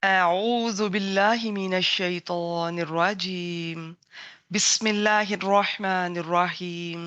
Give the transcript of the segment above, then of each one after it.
أعوذ بالله من الشيطان الرجيم بسم الله الرحمن الرحيم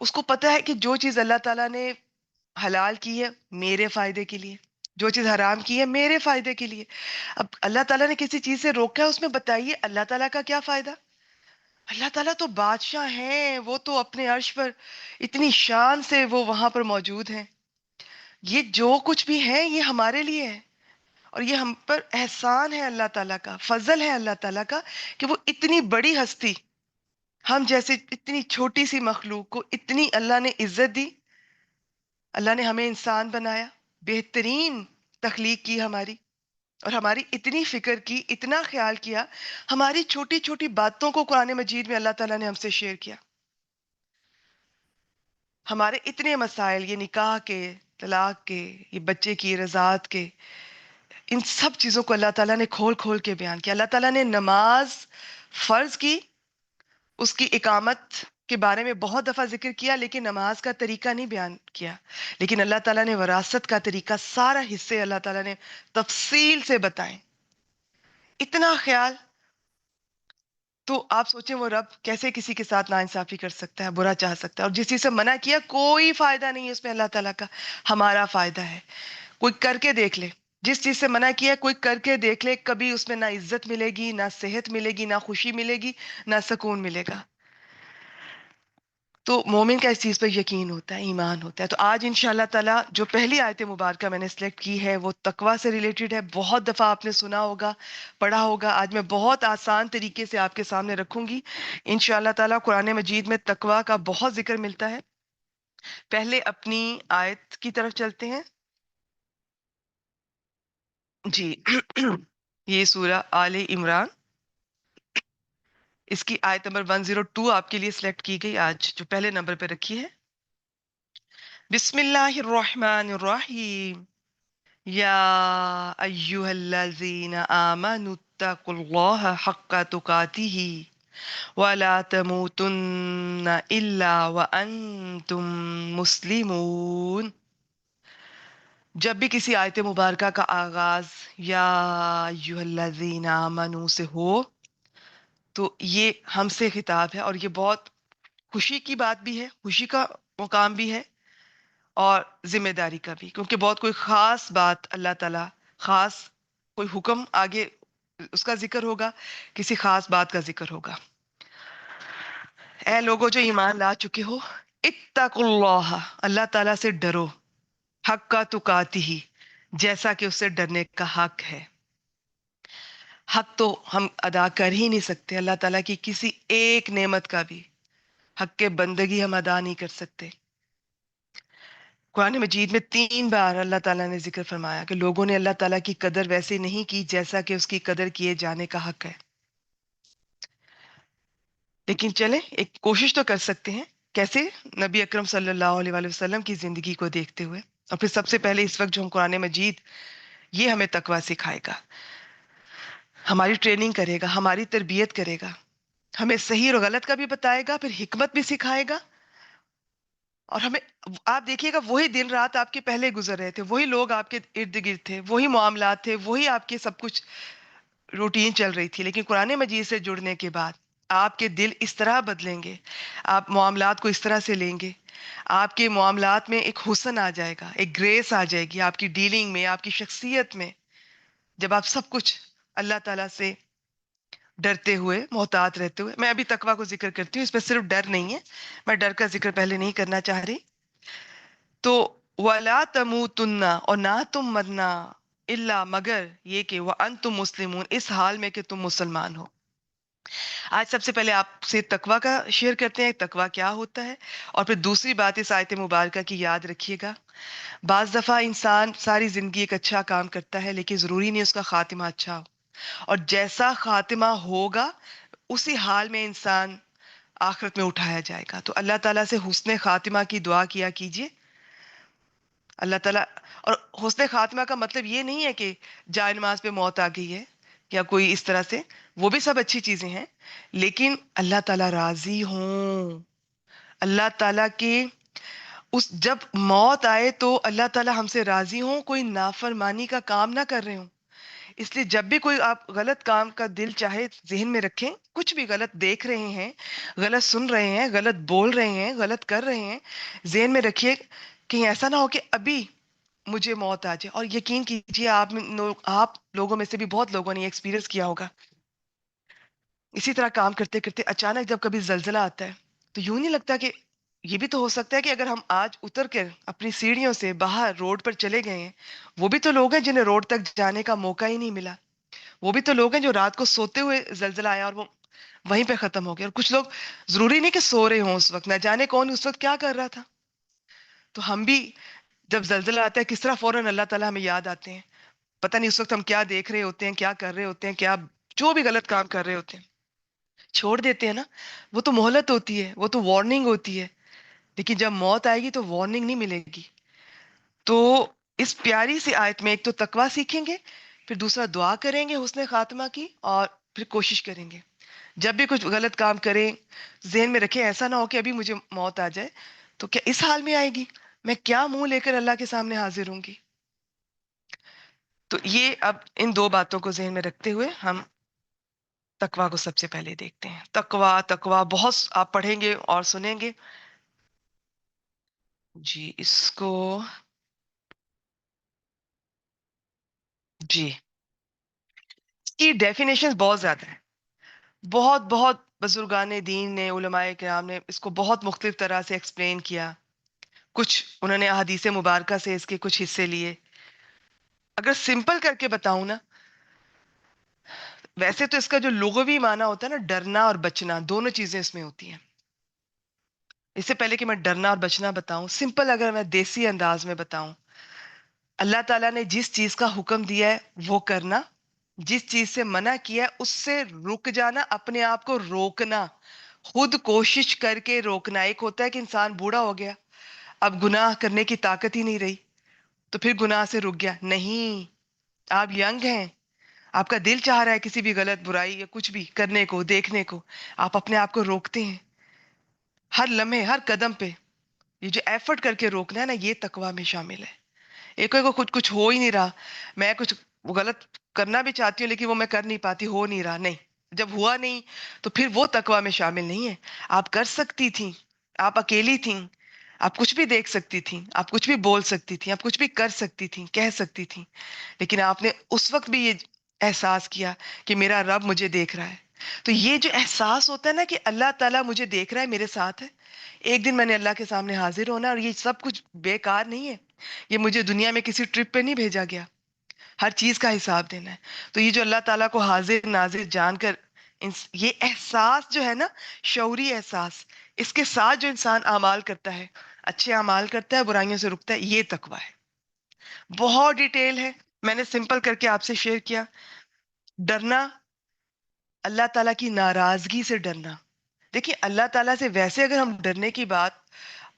اس کو پتا ہے کہ جو چیز اللہ تعالیٰ نے حلال کی ہے میرے فائدے کے لیے، جو چیز حرام کی ہے میرے فائدے کے لیے. اب اللہ تعالیٰ نے کسی چیز سے روکا ہے، اس میں بتائیے اللہ تعالیٰ کا کیا فائدہ. اللہ تعالیٰ تو بادشاہ ہیں، وہ تو اپنے عرش پر اتنی شان سے وہ وہاں پر موجود ہیں. یہ جو کچھ بھی ہے یہ ہمارے لیے ہے، اور یہ ہم پر احسان ہے اللہ تعالیٰ کا، فضل ہے اللہ تعالیٰ کا کہ وہ اتنی بڑی ہستی، ہم جیسے اتنی چھوٹی سی مخلوق کو اتنی اللہ نے عزت دی. اللہ نے ہمیں انسان بنایا، بہترین تخلیق کی ہماری، اور ہماری اتنی فکر کی، اتنا خیال کیا. ہماری چھوٹی چھوٹی باتوں کو قرآن مجید میں اللہ تعالیٰ نے ہم سے شیئر کیا. ہمارے اتنے مسائل، یہ نکاح کے، طلاق کے، یہ بچے کی رضاعت کے، ان سب چیزوں کو اللہ تعالیٰ نے کھول کھول کے بیان کیا. اللہ تعالیٰ نے نماز فرض کی، اس کی اقامت کے بارے میں بہت دفعہ ذکر کیا، لیکن نماز کا طریقہ نہیں بیان کیا. لیکن اللہ تعالیٰ نے وراثت کا طریقہ، سارا حصے اللہ تعالیٰ نے تفصیل سے بتائیں. اتنا خیال. تو آپ سوچیں وہ رب کیسے کسی کے ساتھ ناانصافی کر سکتا ہے، برا چاہ سکتا ہے. اور جس چیز سے منع کیا کوئی فائدہ نہیں ہے اس میں اللہ تعالیٰ کا، ہمارا فائدہ ہے. کوئی کر کے دیکھ لے، جس چیز سے منع کیا کوئی کر کے دیکھ لے، کبھی اس میں نہ عزت ملے گی، نہ صحت ملے گی، نہ خوشی ملے گی، نہ سکون ملے گا. تو مومن کا اس چیز پر یقین ہوتا ہے، ایمان ہوتا ہے. تو آج انشاءاللہ تعالیٰ جو پہلی آیت مبارکہ میں نے سلیکٹ کی ہے وہ تقوی سے ریلیٹڈ ہے. بہت دفعہ آپ نے سنا ہوگا، پڑھا ہوگا. آج میں بہت آسان طریقے سے آپ کے سامنے رکھوں گی انشاءاللہ تعالیٰ. قرآن مجید میں تقوی کا بہت ذکر ملتا ہے. پہلے اپنی آیت کی طرف چلتے ہیں. جی یہ سورہ آل عمران، اس کی آیت نمبر 102 آپ کے لیے سلیکٹ کی گئی آج، جو پہلے نمبر پہ رکھی ہے. بسم اللہ الرحمن الرحیم. یا ایہا الذین آمنوا اتقوا اللہ حق تقاتہ ولا تموتن الا وانتم مسلمون. جب بھی کسی آیت مبارکہ کا آغاز یا ایہا الذین آمنوا سے ہو تو یہ ہم سے خطاب ہے، اور یہ بہت خوشی کی بات بھی ہے، خوشی کا مقام بھی ہے، اور ذمہ داری کا بھی، کیونکہ بہت کوئی خاص بات اللہ تعالیٰ، خاص کوئی حکم آگے اس کا ذکر ہوگا، کسی خاص بات کا ذکر ہوگا. اے لوگو جو ایمان لا چکے ہو، اتقوا اللہ، اللہ تعالیٰ سے ڈرو، حق کا تقاتہ، جیسا کہ اس سے ڈرنے کا حق ہے. حق تو ہم ادا کر ہی نہیں سکتے، اللہ تعالیٰ کی کسی ایک نعمت کا بھی حق کے بندگی ہم ادا نہیں کر سکتے. قرآن مجید میں 3 بار اللہ تعالیٰ نے ذکر فرمایا کہ لوگوں نے اللہ تعالیٰ کی قدر ویسے نہیں کی جیسا کہ اس کی قدر کیے جانے کا حق ہے. لیکن چلیں ایک کوشش تو کر سکتے ہیں. کیسے؟ نبی اکرم صلی اللہ علیہ وآلہ وسلم کی زندگی کو دیکھتے ہوئے. اور پھر سب سے پہلے اس وقت جو ہم قرآن مجید یہ ہمیں تقویٰ سکھائے گا، ہماری ٹریننگ کرے گا، ہماری تربیت کرے گا، ہمیں صحیح اور غلط کا بھی بتائے گا، پھر حکمت بھی سکھائے گا. اور ہمیں، آپ دیکھیے گا وہی دن رات آپ کے پہلے گزر رہے تھے، وہی لوگ آپ کے ارد گرد تھے، وہی معاملات تھے، وہی آپ کے سب کچھ روٹین چل رہی تھی. لیکن قرآن مجید سے جڑنے کے بعد آپ کے دل اس طرح بدلیں گے، آپ معاملات کو اس طرح سے لیں گے، آپ کے معاملات میں ایک حسن آ جائے گا، ایک گریس آ جائے گی آپ کی ڈیلنگ میں، آپ کی شخصیت میں، جب آپ سب کچھ اللہ تعالیٰ سے ڈرتے ہوئے، محتاط رہتے ہوئے. میں ابھی تقویٰ کو ذکر کرتی ہوں، اس میں صرف ڈر نہیں ہے، میں ڈر کا ذکر پہلے نہیں کرنا چاہ رہی. تو وَلَا تَمُوتُنَّ، اور نہ تم مرنا، الا مگر یہ کہ وَأَنْتُمْ مُسْلِمُونَ، اس حال میں کہ تم مسلمان ہو. آج سب سے پہلے آپ سے تقویٰ کا شیئر کرتے ہیں، تقویٰ کیا ہوتا ہے، اور پھر دوسری بات اس آیت مبارکہ کی یاد رکھیے گا. بعض دفعہ انسان ساری زندگی ایک اچھا کام کرتا ہے لیکن ضروری نہیں اس کا خاتمہ اچھا ہو، اور جیسا خاتمہ ہوگا اسی حال میں انسان آخرت میں اٹھایا جائے گا. تو اللہ تعالیٰ سے حسن خاتمہ کی دعا کیا کیجیے. اللہ تعالیٰ، اور حسن خاتمہ کا مطلب یہ نہیں ہے کہ جائے نماز پہ موت آ گئی ہے یا کوئی اس طرح سے، وہ بھی سب اچھی چیزیں ہیں، لیکن اللہ تعالیٰ راضی ہوں. اللہ تعالیٰ کے اس جب موت آئے تو اللہ تعالیٰ ہم سے راضی ہوں، کوئی نافرمانی کا کام نہ کر رہے ہوں. اس لیے جب بھی کوئی آپ غلط کام کا دل چاہے ذہن میں رکھیں، کچھ بھی غلط دیکھ رہے ہیں، غلط سن رہے ہیں، غلط بول رہے ہیں، غلط کر رہے ہیں، ذہن میں رکھیے کہیں ایسا نہ ہو کہ ابھی مجھے موت آ جائے. اور یقین کیجیے آپ لوگوں میں سے بھی بہت لوگوں نے یہ ایکسپیرینس کیا ہوگا. اسی طرح کام کرتے کرتے اچانک جب کبھی زلزلہ آتا ہے تو یوں نہیں لگتا کہ یہ بھی تو ہو سکتا ہے کہ اگر ہم آج اتر کر اپنی سیڑھیوں سے باہر روڈ پر چلے گئے ہیں، وہ بھی تو لوگ ہیں جنہیں روڈ تک جانے کا موقع ہی نہیں ملا. وہ بھی تو لوگ ہیں جو رات کو سوتے ہوئے زلزلہ آیا اور وہ وہیں پہ ختم ہو گیا. اور کچھ لوگ ضروری نہیں کہ سو رہے ہوں اس وقت، نہ جانے کون اس وقت کیا کر رہا تھا. تو ہم بھی جب زلزلہ آتا ہے کس طرح فوراً اللہ تعالیٰ ہمیں یاد آتے ہیں. پتہ نہیں اس وقت ہم کیا دیکھ رہے ہوتے ہیں، کیا کر رہے ہوتے ہیں، کیا جو بھی غلط کام کر رہے ہوتے ہیں چھوڑ دیتے ہیں نا. وہ تو مہلت ہوتی ہے، وہ تو وارننگ ہوتی ہے. لیکن جب موت آئے گی تو وارننگ نہیں ملے گی. تو اس پیاری سی آیت میں ایک تو تقوی سیکھیں گے، پھر دوسرا دعا کریں گے حسن خاتمہ کی، اور پھر کوشش کریں گے جب بھی کچھ غلط کام کریں ذہن میں رکھیں ایسا نہ ہو کہ ابھی مجھے موت آ جائے تو کیا اس حال میں آئے گی، میں کیا منہ لے کر اللہ کے سامنے حاضر ہوں گی. تو یہ اب ان دو باتوں کو ذہن میں رکھتے ہوئے ہم تقوی کو سب سے پہلے دیکھتے ہیں. تقوی تقوی بہت آپ پڑھیں گے اور سنیں گے. جی اس کو جی اس کی ڈیفینیشن بہت زیادہ ہے. بہت بہت بزرگان دین نے، علماء کرام نے اس کو بہت مختلف طرح سے ایکسپلین کیا. کچھ انہوں نے احادیث مبارکہ سے اس کے کچھ حصے لیے. اگر سمپل کر کے بتاؤں نا، ویسے تو اس کا جو لغوی معنی ہوتا ہے نا، ڈرنا اور بچنا، دونوں چیزیں اس میں ہوتی ہیں. اس سے پہلے کہ میں ڈرنا اور بچنا بتاؤں، سمپل اگر میں دیسی انداز میں بتاؤں، اللہ تعالیٰ نے جس چیز کا حکم دیا ہے وہ کرنا، جس چیز سے منع کیا ہے اس سے رک جانا، اپنے آپ کو روکنا، خود کوشش کر کے روکنا. ایک ہوتا ہے کہ انسان بوڑھا ہو گیا، اب گناہ کرنے کی طاقت ہی نہیں رہی تو پھر گناہ سے رک گیا. نہیں، آپ ینگ ہیں، آپ کا دل چاہ رہا ہے کسی بھی غلط برائی یا کچھ بھی کرنے کو، دیکھنے کو، آپ اپنے آپ کو روکتے ہیں ہر لمحے ہر قدم پہ. یہ جو ایفرٹ کر کے روکنا ہے نا، یہ تقوی میں شامل ہے. ایک کو خود کچھ ہو ہی نہیں رہا، میں کچھ غلط کرنا بھی چاہتی ہوں لیکن وہ میں کر نہیں پاتی، ہو نہیں رہا. نہیں، جب ہوا نہیں تو پھر وہ تقوی میں شامل نہیں ہے. آپ کر سکتی تھیں، آپ اکیلی تھیں، آپ کچھ بھی دیکھ سکتی تھیں، آپ کچھ بھی بول سکتی تھیں، آپ کچھ بھی کر سکتی تھیں، کہہ سکتی تھیں، لیکن آپ نے اس وقت بھی یہ احساس کیا کہ میرا رب مجھے دیکھ رہا ہے. تو یہ جو احساس ہوتا ہے نا کہ اللہ تعالیٰ مجھے دیکھ رہا ہے، میرے ساتھ ہے، ایک دن میں نے اللہ کے سامنے حاضر ہونا ہے. اور یہ سب کچھ بیکار نہیں ہے، یہ مجھے دنیا میں کسی ٹرپ پہ نہیں بھیجا گیا، ہر چیز کا حساب دینا ہے. تو یہ جو اللہ تعالیٰ کو حاضر ناظر جان کر یہ احساس جو ہے نا، شعوری احساس، اس کے ساتھ جو انسان اعمال کرتا ہے، اچھے اعمال کرتا ہے، برائیوں سے رکتا ہے، یہ تقویٰ ہے. بہت ڈیٹیل ہے، میں نے سمپل کر کے آپ سے شیئر کیا. ڈرنا، اللہ تعالیٰ کی ناراضگی سے ڈرنا. دیکھیے اللہ تعالیٰ سے ویسے اگر ہم ڈرنے کی بات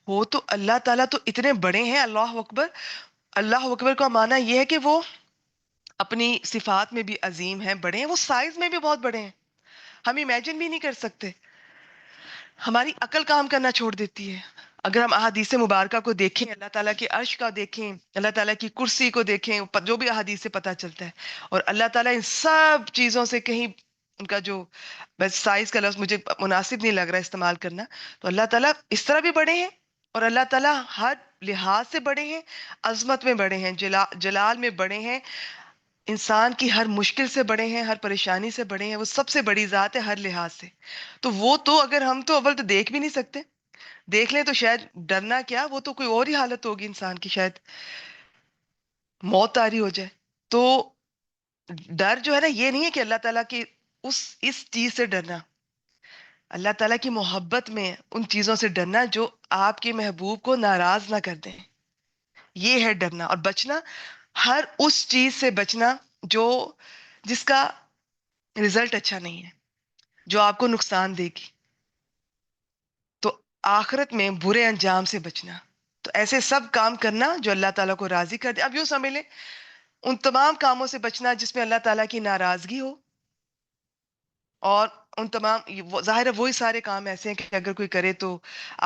ہو تو اللہ تعالیٰ تو اتنے بڑے ہیں، اللہ اکبر. اللہ اکبر کا معنی یہ ہے کہ وہ اپنی صفات میں بھی عظیم ہیں، بڑے ہیں، وہ سائز میں بھی بہت بڑے ہیں، ہم امیجن بھی نہیں کر سکتے. ہماری عقل کام کرنا چھوڑ دیتی ہے. اگر ہم احادیث مبارکہ کو دیکھیں، اللہ تعالیٰ کے عرش کا دیکھیں، اللہ تعالیٰ کی کرسی کو دیکھیں، جو بھی احادیث سے پتہ چلتا ہے، اور اللہ تعالیٰ ان سب چیزوں سے کہیں ان کا جو بس سائز کا لفظ مجھے مناسب نہیں لگ رہا استعمال کرنا، تو اللہ تعالیٰ اس طرح بھی بڑے ہیں، اور اللہ تعالیٰ ہر لحاظ سے بڑے ہیں، عظمت میں بڑے ہیں، جلال میں بڑے ہیں، انسان کی ہر مشکل سے بڑے ہیں، ہر پریشانی سے بڑے ہیں. وہ سب سے بڑی ذات ہے ہر لحاظ سے. تو وہ تو اگر ہم تو اول تو دیکھ بھی نہیں سکتے، دیکھ لیں تو شاید ڈرنا کیا، وہ تو کوئی اور ہی حالت ہوگی انسان کی، شاید موت آری ہو جائے. تو ڈر جو ہے نا، یہ نہیں ہے کہ اللہ تعالیٰ کی اس چیز سے ڈرنا، اللہ تعالیٰ کی محبت میں ان چیزوں سے ڈرنا جو آپ کے محبوب کو ناراض نہ کر دیں، یہ ہے ڈرنا. اور بچنا، ہر اس چیز سے بچنا جو جس کا رزلٹ اچھا نہیں ہے، جو آپ کو نقصان دے گی، تو آخرت میں برے انجام سے بچنا. تو ایسے سب کام کرنا جو اللہ تعالیٰ کو راضی کر دے. اب یوں سمجھ لیں، ان تمام کاموں سے بچنا جس میں اللہ تعالیٰ کی ناراضگی ہو، اور ان تمام ظاہر ہے وہی سارے کام ایسے ہیں کہ اگر کوئی کرے تو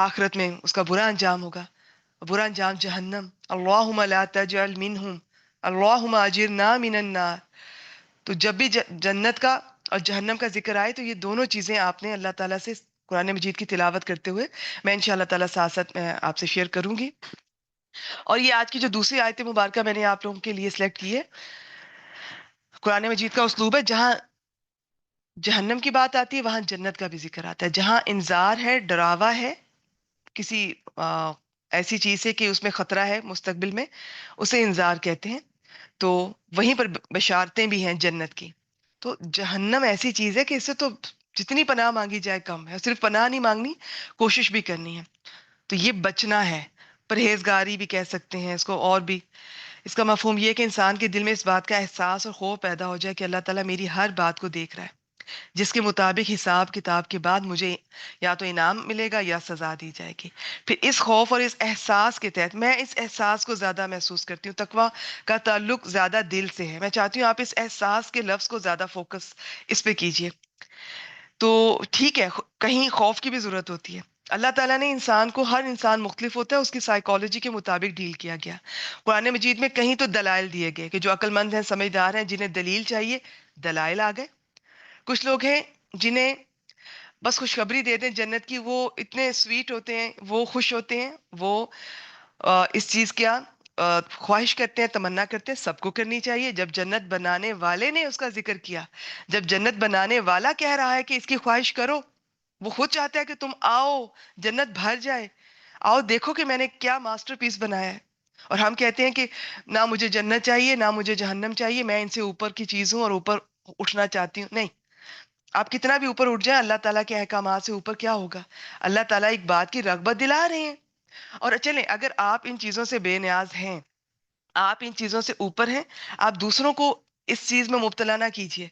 آخرت میں اس کا برا انجام ہوگا، برا انجام جہنم. اللہم لا تجعل منہم، اللہم اجرنا من النار. تو جب بھی جنت کا اور جہنم کا ذکر آئے تو یہ دونوں چیزیں آپ نے اللہ تعالیٰ سے قرآن مجید کی تلاوت کرتے ہوئے میں انشاءاللہ تعالیٰ ساتھ ساتھ میں آپ سے شیئر کروں گی. اور یہ آج کی جو دوسری آیت مبارکہ میں نے آپ لوگوں کے لیے سلیکٹ کی ہے، قرآن مجید کا اسلوب ہے، جہاں جہنم کی بات آتی ہے وہاں جنت کا بھی ذکر آتا ہے. جہاں انذار ہے، ڈراوا ہے کسی ایسی چیز سے کہ اس میں خطرہ ہے مستقبل میں، اسے انذار کہتے ہیں. تو وہیں پر بشارتیں بھی ہیں جنت کی. تو جہنم ایسی چیز ہے کہ اس سے تو جتنی پناہ مانگی جائے کم ہے. صرف پناہ نہیں مانگنی، کوشش بھی کرنی ہے. تو یہ بچنا ہے، پرہیزگاری بھی کہہ سکتے ہیں اس کو. اور بھی اس کا مفہوم یہ ہے کہ انسان کے دل میں اس بات کا احساس اور خوف پیدا ہو جائے کہ اللہ تعالیٰ میری ہر بات کو دیکھ رہا ہے، جس کے مطابق حساب کتاب کے بعد مجھے یا تو انعام ملے گا یا سزا دی جائے گی. پھر اس خوف اور اس احساس کے تحت میں اس احساس کو زیادہ محسوس کرتی ہوں. تقویٰ کا تعلق زیادہ دل سے ہے. میں چاہتی ہوں آپ اس احساس کے لفظ کو زیادہ فوکس اس پہ کیجئے. تو ٹھیک ہے، کہیں خوف کی بھی ضرورت ہوتی ہے. اللہ تعالیٰ نے انسان کو، ہر انسان مختلف ہوتا ہے، اس کی سائیکالوجی کے مطابق ڈیل کیا گیا. قرآن مجید میں کہیں تو دلائل دیے گئے کہ جو عقل مند ہیں، سمجھدار ہیں، جنہیں دلیل چاہیے، دلائل آ گئے. کچھ لوگ ہیں جنہیں بس خوشخبری دے دیں جنت کی، وہ اتنے سویٹ ہوتے ہیں، وہ خوش ہوتے ہیں، وہ اس چیز کیا خواہش کرتے ہیں، تمنا کرتے ہیں سب کو کرنی چاہیے. جب جنت بنانے والے نے اس کا ذکر کیا، جب جنت بنانے والا کہہ رہا ہے کہ اس کی خواہش کرو، وہ خود چاہتا ہے کہ تم آؤ، جنت بھر جائے، آؤ دیکھو کہ میں نے کیا ماسٹر پیس بنایا ہے. اور ہم کہتے ہیں کہ نہ مجھے جنت چاہیے نہ مجھے جہنم چاہیے، میں ان سے اوپر کی چیز ہوں اور اوپر اٹھنا چاہتی ہوں. نہیں، آپ کتنا بھی اوپر اٹھ جائیں، اللہ تعالیٰ کے احکامات سے اوپر کیا ہوگا؟ اللہ تعالیٰ ایک بات کی رغبت دلا رہے ہیں. اور چلیں، اگر آپ ان چیزوں سے بے نیاز ہیں، آپ ان چیزوں سے اوپر ہیں، آپ دوسروں کو اس چیز میں مبتلا نہ کیجیے.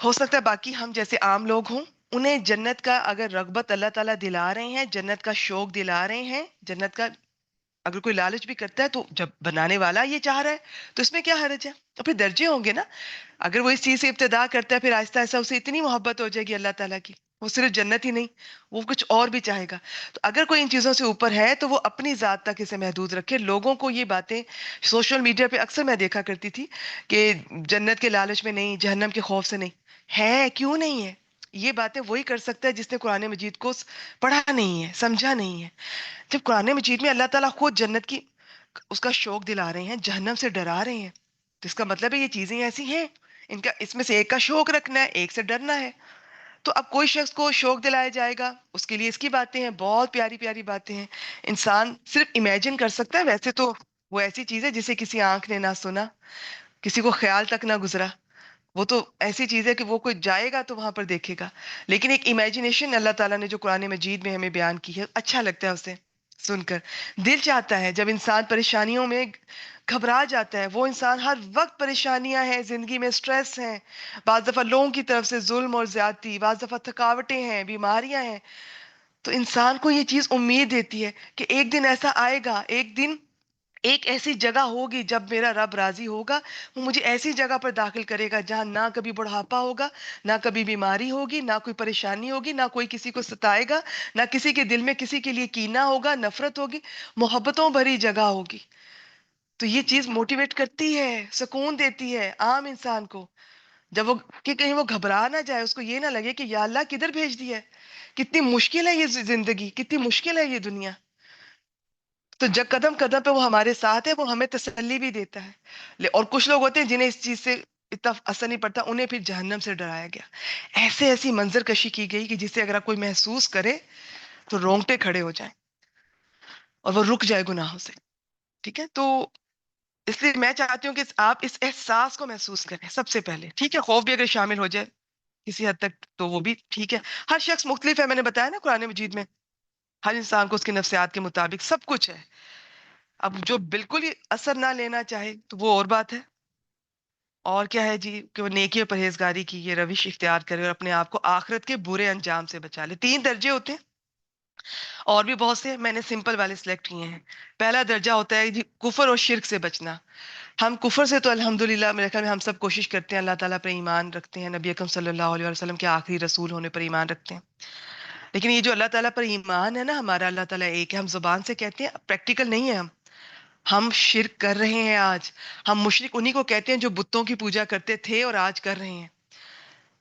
ہو سکتا ہے باقی ہم جیسے عام لوگ ہوں، انہیں جنت کا اگر رغبت اللہ تعالیٰ دلا رہے ہیں، جنت کا شوق دلا رہے ہیں، جنت کا اگر کوئی لالچ بھی کرتا ہے، تو جب بنانے والا یہ چاہ رہا ہے تو اس میں کیا حرج ہے؟ تو پھر درجے ہوں گے نا. اگر وہ اس چیز سے ابتدا کرتا ہے، پھر آہستہ آہستہ اسے اتنی محبت ہو جائے گی اللہ تعالیٰ کی، وہ صرف جنت ہی نہیں، وہ کچھ اور بھی چاہے گا. تو اگر کوئی ان چیزوں سے اوپر ہے تو وہ اپنی ذات تک اسے محدود رکھے. لوگوں کو یہ باتیں سوشل میڈیا پہ اکثر میں دیکھا کرتی تھی کہ جنت کے لالچ میں نہیں، جہنم کے خوف سے نہیں. ہے کیوں نہیں ہے؟ یہ باتیں وہی کر سکتا ہے جس نے قرآن مجید کو پڑھا نہیں ہے، سمجھا نہیں ہے. جب قرآن مجید میں اللہ تعالیٰ خود جنت کی اس کا شوق دلا رہے ہیں، جہنم سے ڈرا رہے ہیں، تو اس کا مطلب ہے یہ چیزیں ایسی ہیں، ان کا اس میں سے ایک کا شوق رکھنا ہے، ایک سے ڈرنا ہے. تو اب کوئی شخص کو شوق دلایا جائے گا، اس کے لیے اس کی باتیں ہیں، بہت پیاری پیاری باتیں ہیں. انسان صرف امیجن کر سکتا ہے. ویسے تو وہ ایسی چیز ہے جسے کسی آنکھ نے نہ سنا، کسی کو خیال تک نہ گزرا. وہ تو ایسی چیز ہے کہ وہ کوئی جائے گا تو وہاں پر دیکھے گا. لیکن ایک امیجنیشن اللہ تعالیٰ نے جو قرآن مجید میں ہمیں بیان کی ہے، اچھا لگتا ہے اسے سن کر. دل چاہتا ہے جب انسان پریشانیوں میں گھبرا جاتا ہے، وہ انسان ہر وقت پریشانیاں ہیں، زندگی میں سٹریس ہیں، بعض دفعہ لوگوں کی طرف سے ظلم اور زیادتی، بعض دفعہ تھکاوٹیں ہیں، بیماریاں ہیں. تو انسان کو یہ چیز امید دیتی ہے کہ ایک دن ایسا آئے گا، ایک دن ایک ایسی جگہ ہوگی جب میرا رب راضی ہوگا، وہ مجھے ایسی جگہ پر داخل کرے گا جہاں نہ کبھی بڑھاپا ہوگا، نہ کبھی بیماری ہوگی، نہ کوئی پریشانی ہوگی، نہ کوئی کسی کو ستائے گا، نہ کسی کے دل میں کسی کے لیے کینہ ہوگا، نفرت ہوگی، محبتوں بھری جگہ ہوگی. تو یہ چیز موٹیویٹ کرتی ہے، سکون دیتی ہے عام انسان کو. جب وہ کہ کہیں وہ گھبرا نہ جائے، اس کو یہ نہ لگے کہ یا اللہ کدھر بھیج دیا ہے، کتنی مشکل ہے یہ زندگی، کتنی مشکل ہے یہ دنیا. تو جب قدم قدم پہ وہ ہمارے ساتھ ہے، وہ ہمیں تسلی بھی دیتا ہے. اور کچھ لوگ ہوتے ہیں جنہیں اس چیز سے اتنا اثر نہیں پڑتا، انہیں پھر جہنم سے ڈرایا گیا. ایسی منظر کشی کی گئی کہ جسے اگر کوئی محسوس کرے تو رونگٹے کھڑے ہو جائیں اور وہ رک جائے گناہوں سے. ٹھیک ہے، تو اس لیے میں چاہتی ہوں کہ آپ اس احساس کو محسوس کریں سب سے پہلے. ٹھیک ہے، خوف بھی اگر شامل ہو جائے کسی حد تک تو وہ بھی ٹھیک ہے. ہر شخص مختلف ہے، میں نے بتایا نا قرآن مجید میں ہر انسان کو اس کے نفسیات کے مطابق سب کچھ ہے. اب جو بالکل ہی اثر نہ لینا چاہے تو وہ اور بات ہے. اور کیا ہے جی کہ وہ نیکی اور پرہیزگاری کی یہ روش اختیار کرے اور اپنے آپ کو آخرت کے برے انجام سے بچا لے. 3 درجے ہوتے ہیں، اور بھی بہت سے، میں نے سمپل والے سلیکٹ کیے ہیں. پہلا درجہ ہوتا ہے جی کفر اور شرک سے بچنا. ہم کفر سے تو الحمدللہ میرے خیال میں ہم سب کوشش کرتے ہیں، اللہ تعالیٰ پر ایمان رکھتے ہیں، نبی اکرم صلی اللہ علیہ وسلم کے آخری رسول ہونے پر ایمان رکھتے ہیں. لیکن یہ جو اللہ تعالیٰ پر ایمان ہے نا ہمارا، اللہ تعالیٰ ایک ہے، ہم زبان سے کہتے ہیں، پریکٹیکل نہیں ہے. ہم ہم شرک کر رہے ہیں آج. ہم مشرک انہی کو کہتے ہیں جو بتوں کی پوجا کرتے تھے اور آج کر رہے ہیں.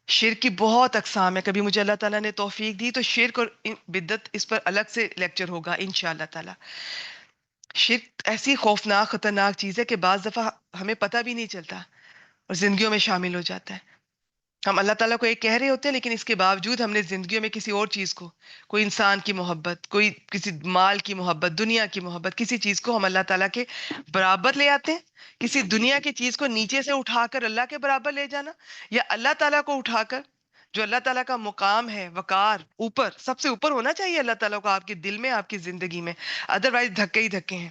شرک کی بہت اقسام ہے. کبھی مجھے اللہ تعالیٰ نے توفیق دی تو شرک اور بدعت اس پر الگ سے لیکچر ہوگا انشاءاللہ تعالی. شرک ایسی خوفناک خطرناک چیز ہے کہ بعض دفعہ ہمیں پتہ بھی نہیں چلتا اور زندگیوں میں شامل ہو جاتا ہے. ہم اللہ تعالیٰ کو ایک کہہ رہے ہوتے ہیں لیکن اس کے باوجود ہم نے زندگیوں میں کسی اور چیز کو، کوئی انسان کی محبت، کوئی کسی مال کی محبت، دنیا کی محبت، کسی چیز کو ہم اللہ تعالیٰ کے برابر لے آتے ہیں. کسی دنیا کی چیز کو نیچے سے اٹھا کر اللہ کے برابر لے جانا، یا اللہ تعالیٰ کو اٹھا کر جو اللہ تعالیٰ کا مقام ہے، وقار، اوپر، سب سے اوپر ہونا چاہیے اللہ تعالیٰ کو آپ کے دل میں، آپ کی زندگی میں. ادروائز دھکے ہی دھکے ہیں.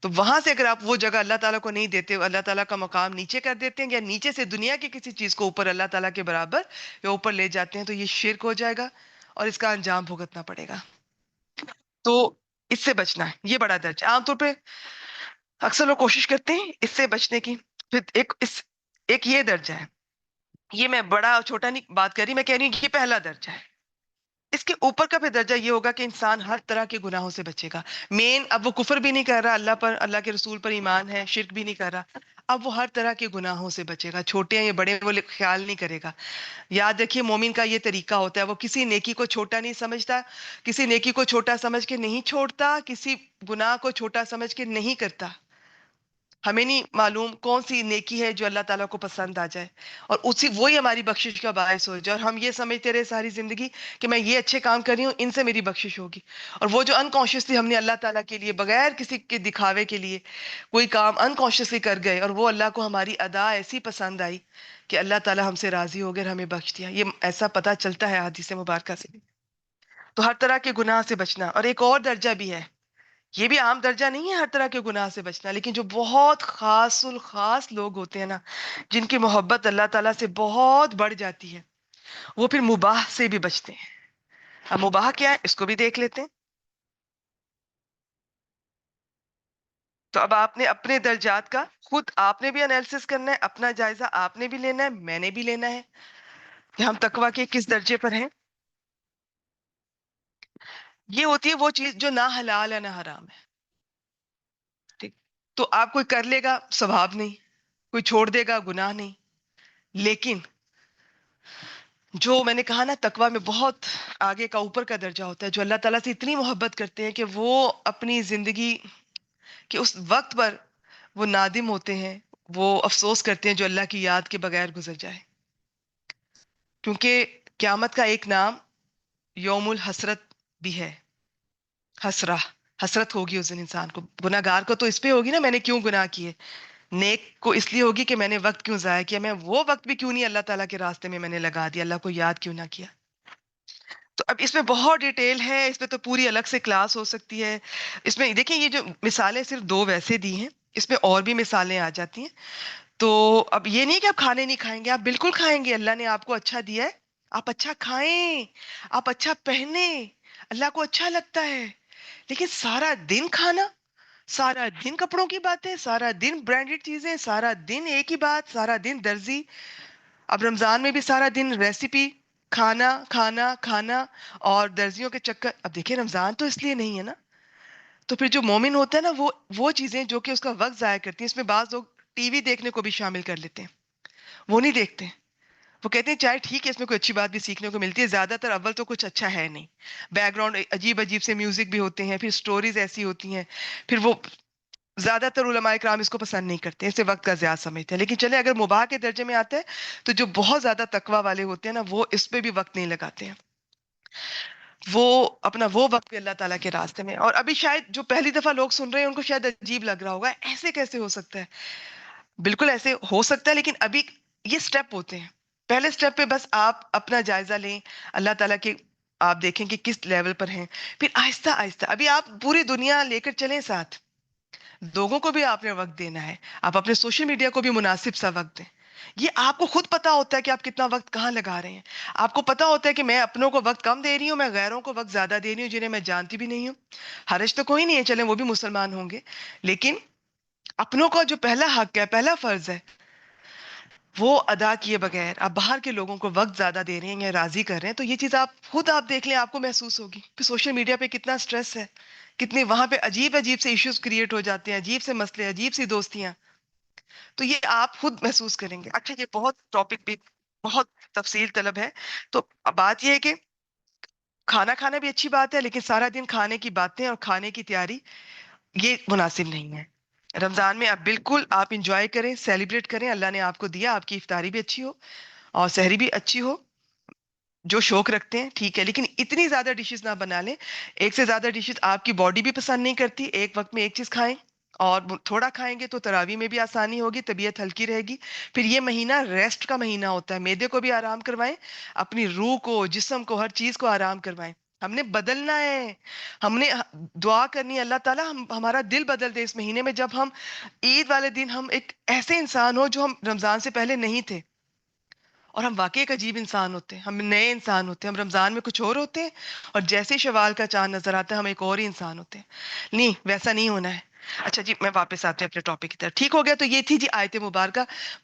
تو وہاں سے اگر آپ وہ جگہ اللہ تعالیٰ کو نہیں دیتے، اللہ تعالیٰ کا مقام نیچے کر دیتے ہیں، یا نیچے سے دنیا کی کسی چیز کو اوپر اللہ تعالیٰ کے برابر یا اوپر لے جاتے ہیں، تو یہ شرک ہو جائے گا اور اس کا انجام بھگتنا پڑے گا. تو اس سے بچنا ہے. یہ بڑا درجہ عام طور پہ اکثر لوگ کوشش کرتے ہیں اس سے بچنے کی. پھر ایک یہ درجہ ہے. یہ میں بڑا اور چھوٹا نہیں بات کر رہی، میں کہہ رہی ہوں یہ پہلا درجہ ہے. اس کے اوپر کا پھر درجہ یہ ہوگا کہ انسان ہر طرح کے گناہوں سے بچے گا. مین اب وہ کفر بھی نہیں کر رہا اللہ پر، اللہ کے رسول پر ایمان ہے، شرک بھی نہیں کر رہا. اب وہ ہر طرح کے گناہوں سے بچے گا، چھوٹے ہیں یا بڑے، وہ خیال نہیں کرے گا. یاد رکھیے مومن کا یہ طریقہ ہوتا ہے، وہ کسی نیکی کو چھوٹا نہیں سمجھتا، کسی نیکی کو چھوٹا سمجھ کے نہیں چھوڑتا، کسی گناہ کو چھوٹا سمجھ کے نہیں کرتا. ہمیں نہیں معلوم کون سی نیکی ہے جو اللہ تعالیٰ کو پسند آ جائے اور وہی ہماری بخشش کا باعث ہو جائے، اور ہم یہ سمجھتے رہے ساری زندگی کہ میں یہ اچھے کام کر رہی ہوں، ان سے میری بخشش ہوگی. اور وہ جو انکانشیسلی ہم نے اللہ تعالیٰ کے لیے بغیر کسی کے دکھاوے کے لیے کوئی کام انکانشیسلی کر گئے، اور وہ اللہ کو ہماری ادا ایسی پسند آئی کہ اللہ تعالیٰ ہم سے راضی ہو گئے اور ہمیں بخش دیا. یہ ایسا پتہ چلتا ہے حدیث مبارکہ سے. تو ہر طرح کے گناہ سے بچنا. اور ایک اور درجہ بھی ہے، یہ بھی عام درجہ نہیں ہے ہر طرح کے گناہ سے بچنا، لیکن جو بہت خاص الخاص لوگ ہوتے ہیں نا، جن کی محبت اللہ تعالیٰ سے بہت بڑھ جاتی ہے، وہ پھر مباح سے بھی بچتے ہیں. اب مباح کیا ہے اس کو بھی دیکھ لیتے ہیں. تو اب آپ نے اپنے درجات کا خود آپ نے بھی انالیسس کرنا ہے، اپنا جائزہ آپ نے بھی لینا ہے، میں نے بھی لینا ہے کہ ہم تقوی کے کس درجے پر ہیں. یہ ہوتی ہے وہ چیز جو نہ حلال ہے نہ حرام ہے. ٹھیک. تو آپ کوئی کر لے گا ثواب نہیں، کوئی چھوڑ دے گا گناہ نہیں. لیکن جو میں نے کہا نا تقوی میں بہت آگے کا اوپر کا درجہ ہوتا ہے، جو اللہ تعالیٰ سے اتنی محبت کرتے ہیں کہ وہ اپنی زندگی کے اس وقت پر وہ نادم ہوتے ہیں، وہ افسوس کرتے ہیں جو اللہ کی یاد کے بغیر گزر جائے. کیونکہ قیامت کا ایک نام یوم الحسرت بھی ہے. حسرہ، حسرت ہوگی اس دن انسان کو. گناہ گار کو تو اس پہ ہوگی نا میں نے کیوں گناہ کیے، نیک کو اس لیے ہوگی کہ میں نے وقت کیوں ضائع کیا، میں وہ وقت بھی کیوں نہیں اللہ تعالیٰ کے راستے میں نے لگا دیا، اللہ کو یاد کیوں نہ کیا. تو اب اس میں بہت ڈیٹیل ہے، اس میں تو پوری الگ سے کلاس ہو سکتی ہے. اس میں دیکھیں یہ جو مثالیں صرف دو ویسے دی ہیں، اس میں اور بھی مثالیں آ جاتی ہیں. تو اب یہ نہیں کہ آپ کھانے نہیں کھائیں گے، آپ بالکل کھائیں گے. اللہ نے آپ کو اچھا دیا ہے، آپ اچھا کھائیں، آپ اچھا پہنیں، اللہ کو اچھا لگتا ہے. لیکن سارا دن کھانا، سارا دن کپڑوں کی باتیں، سارا دن برانڈیڈ چیزیں، سارا دن ایک ہی بات، سارا دن درزی. اب رمضان میں بھی سارا دن ریسیپی، کھانا کھانا کھانا اور درزیوں کے چکر. اب دیکھیں رمضان تو اس لیے نہیں ہے نا. تو پھر جو مومن ہوتا ہے نا وہ چیزیں جو کہ اس کا وقت ضائع کرتی ہیں، اس میں بعض لوگ ٹی وی دیکھنے کو بھی شامل کر لیتے ہیں. وہ نہیں دیکھتے، وہ کہتے ہیں چاہے ٹھیک ہے اس میں کوئی اچھی بات بھی سیکھنے کو ملتی ہے، زیادہ تر اول تو کچھ اچھا ہے نہیں. بیک گراؤنڈ عجیب عجیب سے میوزک بھی ہوتے ہیں، پھر سٹوریز ایسی ہوتی ہیں، پھر وہ زیادہ تر علماء کرام اس کو پسند نہیں کرتے، اسے وقت کا ضیاع سمجھتے ہیں. لیکن چلے اگر مباح کے درجے میں آتا ہے تو جو بہت زیادہ تقوی والے ہوتے ہیں نا وہ اس پہ بھی وقت نہیں لگاتے ہیں، وہ اپنا وہ وقت بھی اللہ تعالیٰ کے راستے میں. اور ابھی شاید جو پہلی دفعہ لوگ سن رہے ہیں ان کو شاید عجیب لگ رہا ہوگا، ایسے کیسے ہو سکتا ہے. بالکل ایسے ہو سکتا ہے، لیکن ابھی یہ سٹیپ ہوتے ہیں. پہلے سٹیپ پہ بس آپ اپنا جائزہ لیں، اللہ تعالیٰ کے آپ دیکھیں کہ کس لیول پر ہیں. پھر آہستہ آہستہ ابھی آپ پوری دنیا لے کر چلیں ساتھ، لوگوں کو بھی آپ نے وقت دینا ہے، آپ اپنے سوشل میڈیا کو بھی مناسب سا وقت دیں. یہ آپ کو خود پتا ہوتا ہے کہ آپ کتنا وقت کہاں لگا رہے ہیں. آپ کو پتا ہوتا ہے کہ میں اپنوں کو وقت کم دے رہی ہوں، میں غیروں کو وقت زیادہ دے رہی ہوں جنہیں میں جانتی بھی نہیں ہوں. حرج تو کوئی نہیں ہے، چلیں وہ بھی مسلمان ہوں گے. لیکن اپنوں کا جو پہلا حق ہے، پہلا فرض ہے، وہ ادا کیے بغیر آپ باہر کے لوگوں کو وقت زیادہ دے رہے ہیں یا راضی کر رہے ہیں، تو یہ چیز آپ خود آپ دیکھ لیں، آپ کو محسوس ہوگی کہ سوشل میڈیا پہ کتنا سٹریس ہے، کتنے وہاں پہ عجیب عجیب سے ایشوز کریٹ ہو جاتے ہیں، عجیب سے مسئلے، عجیب سی دوستیاں، تو یہ آپ خود محسوس کریں گے. اچھا، یہ بہت ٹاپک بھی بہت تفصیل طلب ہے. تو بات یہ ہے کہ کھانا کھانا بھی اچھی بات ہے، لیکن سارا دن کھانے کی باتیں اور کھانے کی تیاری یہ مناسب نہیں ہے. رمضان میں آپ بالکل آپ انجوائے کریں، سیلیبریٹ کریں، اللہ نے آپ کو دیا، آپ کی افطاری بھی اچھی ہو اور سحری بھی اچھی ہو. جو شوق رکھتے ہیں ٹھیک ہے، لیکن اتنی زیادہ ڈشز نہ بنا لیں. ایک سے زیادہ ڈشز آپ کی باڈی بھی پسند نہیں کرتی. ایک وقت میں ایک چیز کھائیں، اور تھوڑا کھائیں گے تو تراوی میں بھی آسانی ہوگی، طبیعت ہلکی رہے گی. پھر یہ مہینہ ریسٹ کا مہینہ ہوتا ہے، معدے کو بھی آرام کروائیں، اپنی روح کو، جسم کو، ہر چیز کو آرام کروائیں. ہم نے بدلنا ہے، ہم نے دعا کرنی ہے اللہ تعالیٰ ہمارا دل بدل دے اس مہینے میں، جب ہم عید والے دن ہم ایک ایسے انسان ہو جو ہم رمضان سے پہلے نہیں تھے. اور ہم واقعی ایک عجیب انسان ہوتے ہیں، ہم نئے انسان ہوتے ہیں. ہم رمضان میں کچھ اور ہوتے ہیں، اور جیسے ہی شوال کا چاند نظر آتا ہے ہم ایک اور ہی انسان ہوتے ہیں. نہیں، ویسا نہیں ہونا ہے. اچھا جی، میں واپس آتے ہیں اپنے ٹاپک کی طرف. ٹھیک ہو گیا؟ تو یہ تھی جی آیت مبارکہ.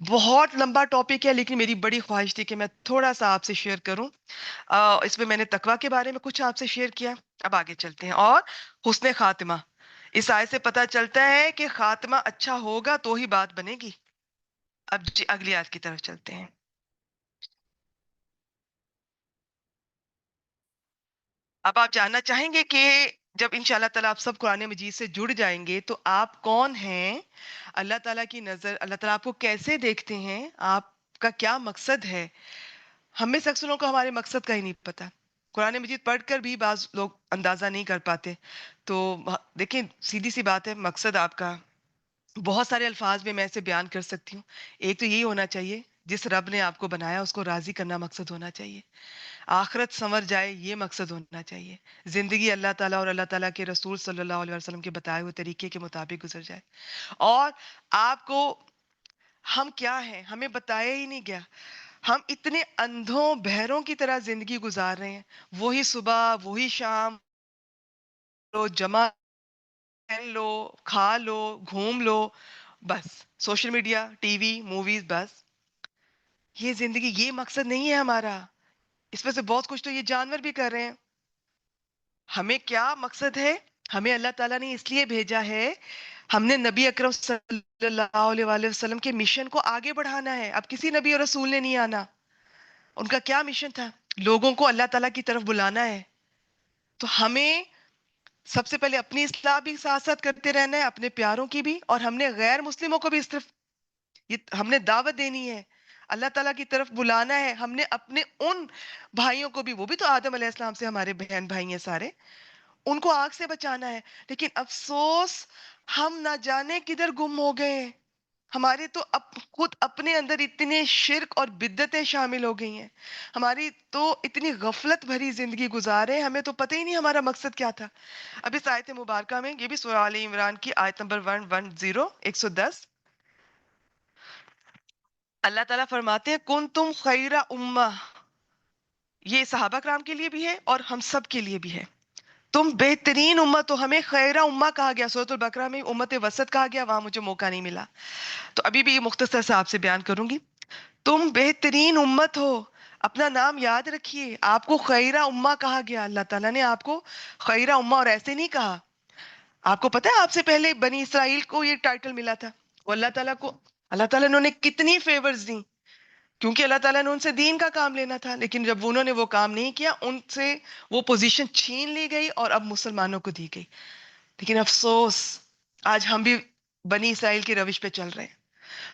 بہت لمبا ٹاپک ہے، لیکن میری بڑی خواہش تھی کہ میں تھوڑا سا آپ سے شیئر کروں. اس میں نے تقویٰ کے بارے میں کچھ آپ سے شیئر کیا. اب آگے چلتے ہیں. اور حسن خاتمہ، اس آیت سے پتہ چلتا ہے کہ خاتمہ اچھا ہوگا تو ہی بات بنے گی. اب جی اگلی آیت کی طرف چلتے ہیں. اب آپ جاننا چاہیں گے کہ جب انشاءاللہ تعالیٰ آپ سب قرآن مجید سے جڑ جائیں گے تو آپ کون ہیں؟ اللہ تعالیٰ کی نظر، اللہ تعالیٰ آپ کو کیسے دیکھتے ہیں؟ آپ کا کیا مقصد ہے؟ ہمیں سے اکثروں کو ہمارے مقصد کا ہی نہیں پتا. قرآن مجید پڑھ کر بھی بعض لوگ اندازہ نہیں کر پاتے. تو دیکھیں، سیدھی سی بات ہے، مقصد آپ کا بہت سارے الفاظ میں ایسے بیان کر سکتی ہوں. ایک تو یہی ہونا چاہیے، جس رب نے آپ کو بنایا اس کو راضی کرنا مقصد ہونا چاہیے. آخرت سنور جائے، یہ مقصد ہونا چاہیے. زندگی اللہ تعالیٰ اور اللہ تعالیٰ کے رسول صلی اللہ علیہ وسلم کے بتائے ہوئے طریقے کے مطابق گزر جائے. اور آپ کو ہم کیا ہیں ہمیں بتایا ہی نہیں گیا. ہم اتنے اندھوں بہروں کی طرح زندگی گزار رہے ہیں. وہی صبح، وہی شام، لو جمع، پہن لو، کھا لو، گھوم لو، بس social media, T V, movies, بس یہ زندگی، یہ مقصد نہیں ہے ہمارا. اس میں سے بہت کچھ تو یہ جانور بھی کر رہے ہیں. ہمیں کیا مقصد ہے؟ ہمیں اللہ تعالیٰ نے اس لیے بھیجا ہے، ہم نے نبی اکرم صلی اللہ علیہ وآلہ وسلم کے مشن کو آگے بڑھانا ہے. اب کسی نبی اور رسول نے نہیں آنا. ان کا کیا مشن تھا؟ لوگوں کو اللہ تعالیٰ کی طرف بلانا ہے. تو ہمیں سب سے پہلے اپنی اصلاح بھی ساتھ ساتھ کرتے رہنا ہے، اپنے پیاروں کی بھی، اور ہم نے غیر مسلموں کو بھی اس طرف یہ ہم نے دعوت دینی ہے، اللہ تعالیٰ کی طرف بلانا ہے. ہم نے اپنے ان بھائیوں کو بھی، وہ بھی تو آدم علیہ السلام سے ہمارے بہن بھائی ہیں سارے، ان کو آگ سے بچانا ہے. لیکن افسوس، ہم نہ جانے کدھر گم ہو گئے ہیں. ہمارے تو خود اپنے اندر اتنے شرک اور بدعتیں شامل ہو گئی ہیں. ہماری تو اتنی غفلت بھری زندگی گزارے، ہمیں تو پتہ ہی نہیں ہمارا مقصد کیا تھا. اب اس آیت مبارکہ میں، یہ بھی سورہ آل عمران کی آیت نمبر 110، اللہ تعالیٰ فرماتے ہیں کن تم خیر امہ. یہ صحابہ کرام کے لیے بھی ہے اور ہم سب کے لیے بھی ہے. تم بہترین امت ہو. ہمیں خیرہ امہ کہا گیا. سورۃ البقرہ میں امت وسط کہا گیا، وہاں مجھے موقع نہیں ملا تو ابھی بھی یہ مختصر سے آپ سے بیان کروں گی. تم بہترین امت ہو. اپنا نام یاد رکھیے، آپ کو خیرہ امہ کہا گیا. اللہ تعالیٰ نے آپ کو خیرہ امہ، اور ایسے نہیں کہا. آپ کو پتا ہے آپ سے پہلے بنی اسرائیل کو یہ ٹائٹل ملا تھا. وہ اللہ تعالیٰ نے انہیں کتنی فیورز دیں، کیونکہ اللہ تعالیٰ نے ان سے دین کا کام لینا تھا. لیکن جب انہوں نے وہ کام نہیں کیا، ان سے وہ پوزیشن چھین لی گئی اور اب مسلمانوں کو دی گئی. لیکن افسوس، آج ہم بھی بنی اسرائیل کی روش پہ چل رہے ہیں.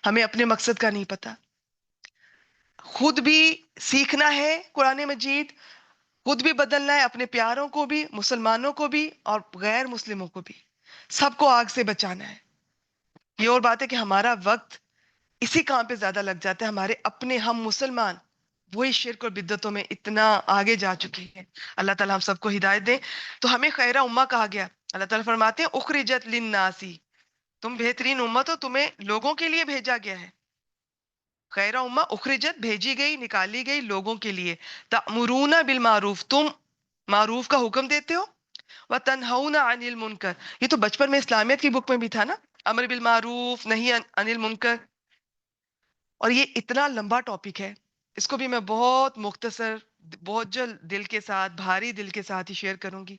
ہمیں اپنے مقصد کا نہیں پتا. خود بھی سیکھنا ہے قرآن مجید، خود بھی بدلنا ہے، اپنے پیاروں کو بھی، مسلمانوں کو بھی اور غیر مسلموں کو بھی، سب کو آگ سے بچانا ہے. یہ اور بات ہے کہ ہمارا وقت اسی کام پہ زیادہ لگ جاتا ہے. ہمارے اپنے ہم مسلمان وہی شرک اور بدعتوں میں اتنا آگے جا چکے ہیں. اللہ تعالیٰ ہم سب کو ہدایت دے. تو ہمیں خیرہ امہ کہا گیا. اللہ تعالیٰ فرماتے ہیں اخرجت للناسی، تم بہترین امت ہو، تمہیں لوگوں کے لیے بھیجا گیا ہے. خیرہ امہ اخرجت، بھیجی گئی، نکالی گئی لوگوں کے لیے. تأمرون بالمعروف، تم معروف کا حکم دیتے ہو. وتنہون عن المنکر، یہ تو بچپن میں اسلامیت کی بک میں بھی تھا نا، امر بالمعروف، نہیں عن المنکر. اور یہ اتنا لمبا ٹاپک ہے، اس کو بھی میں بہت مختصر، بہت جلد دل کے ساتھ، بھاری دل کے ساتھ ہی شیئر کروں گی۔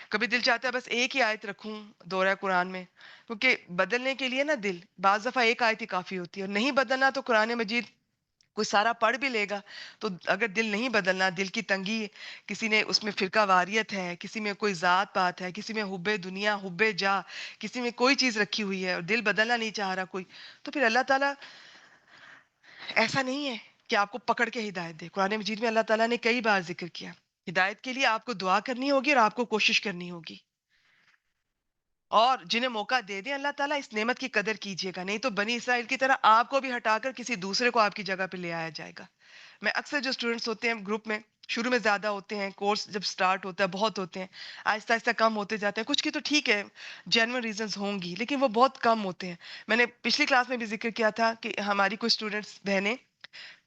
کبھی دل چاہتا ہے بس ایک ہی آیت رکھوں دورہ قرآن میں، کیونکہ بدلنے کے لیے نا دل بعض دفعہ ایک آیت ہی کافی ہوتی ہے، اور نہیں بدلنا تو قرآن مجید کوئی سارا پڑھ بھی لے گا، تو اگر دل نہیں بدلنا، دل کی تنگی، کسی نے اس میں فرقہ واریت ہے، کسی میں کوئی ذات پات ہے، کسی میں حب دنیا، حب جا، کسی میں کوئی چیز رکھی ہوئی ہے اور دل بدلنا نہیں چاہ رہا کوئی، تو پھر اللہ تعالیٰ ایسا نہیں ہے کہ آپ کو پکڑ کے ہدایت دے۔ قرآن مجید میں اللہ تعالیٰ نے کئی بار ذکر کیا، ہدایت کے لیے آپ کو دعا کرنی ہوگی اور آپ کو کوشش کرنی ہوگی، اور جنہیں موقع دے دیں اللہ تعالیٰ، اس نعمت کی قدر کیجیے گا، نہیں تو بنی اسرائیل کی طرح آپ کو بھی ہٹا کر کسی دوسرے کو آپ کی جگہ پہ لے آیا جائے گا۔ میں اکثر جو اسٹوڈنٹس ہوتے ہیں گروپ میں، شروع میں زیادہ ہوتے ہیں، کورس جب سٹارٹ ہوتا ہے بہت ہوتے ہیں، آہستہ آہستہ کم ہوتے جاتے ہیں، کچھ کی تو ٹھیک ہے جینوئن ریزنز ہوں گی، لیکن وہ بہت کم ہوتے ہیں۔ میں نے پچھلی کلاس میں بھی ذکر کیا تھا کہ ہماری کچھ اسٹوڈنٹس بہنیں،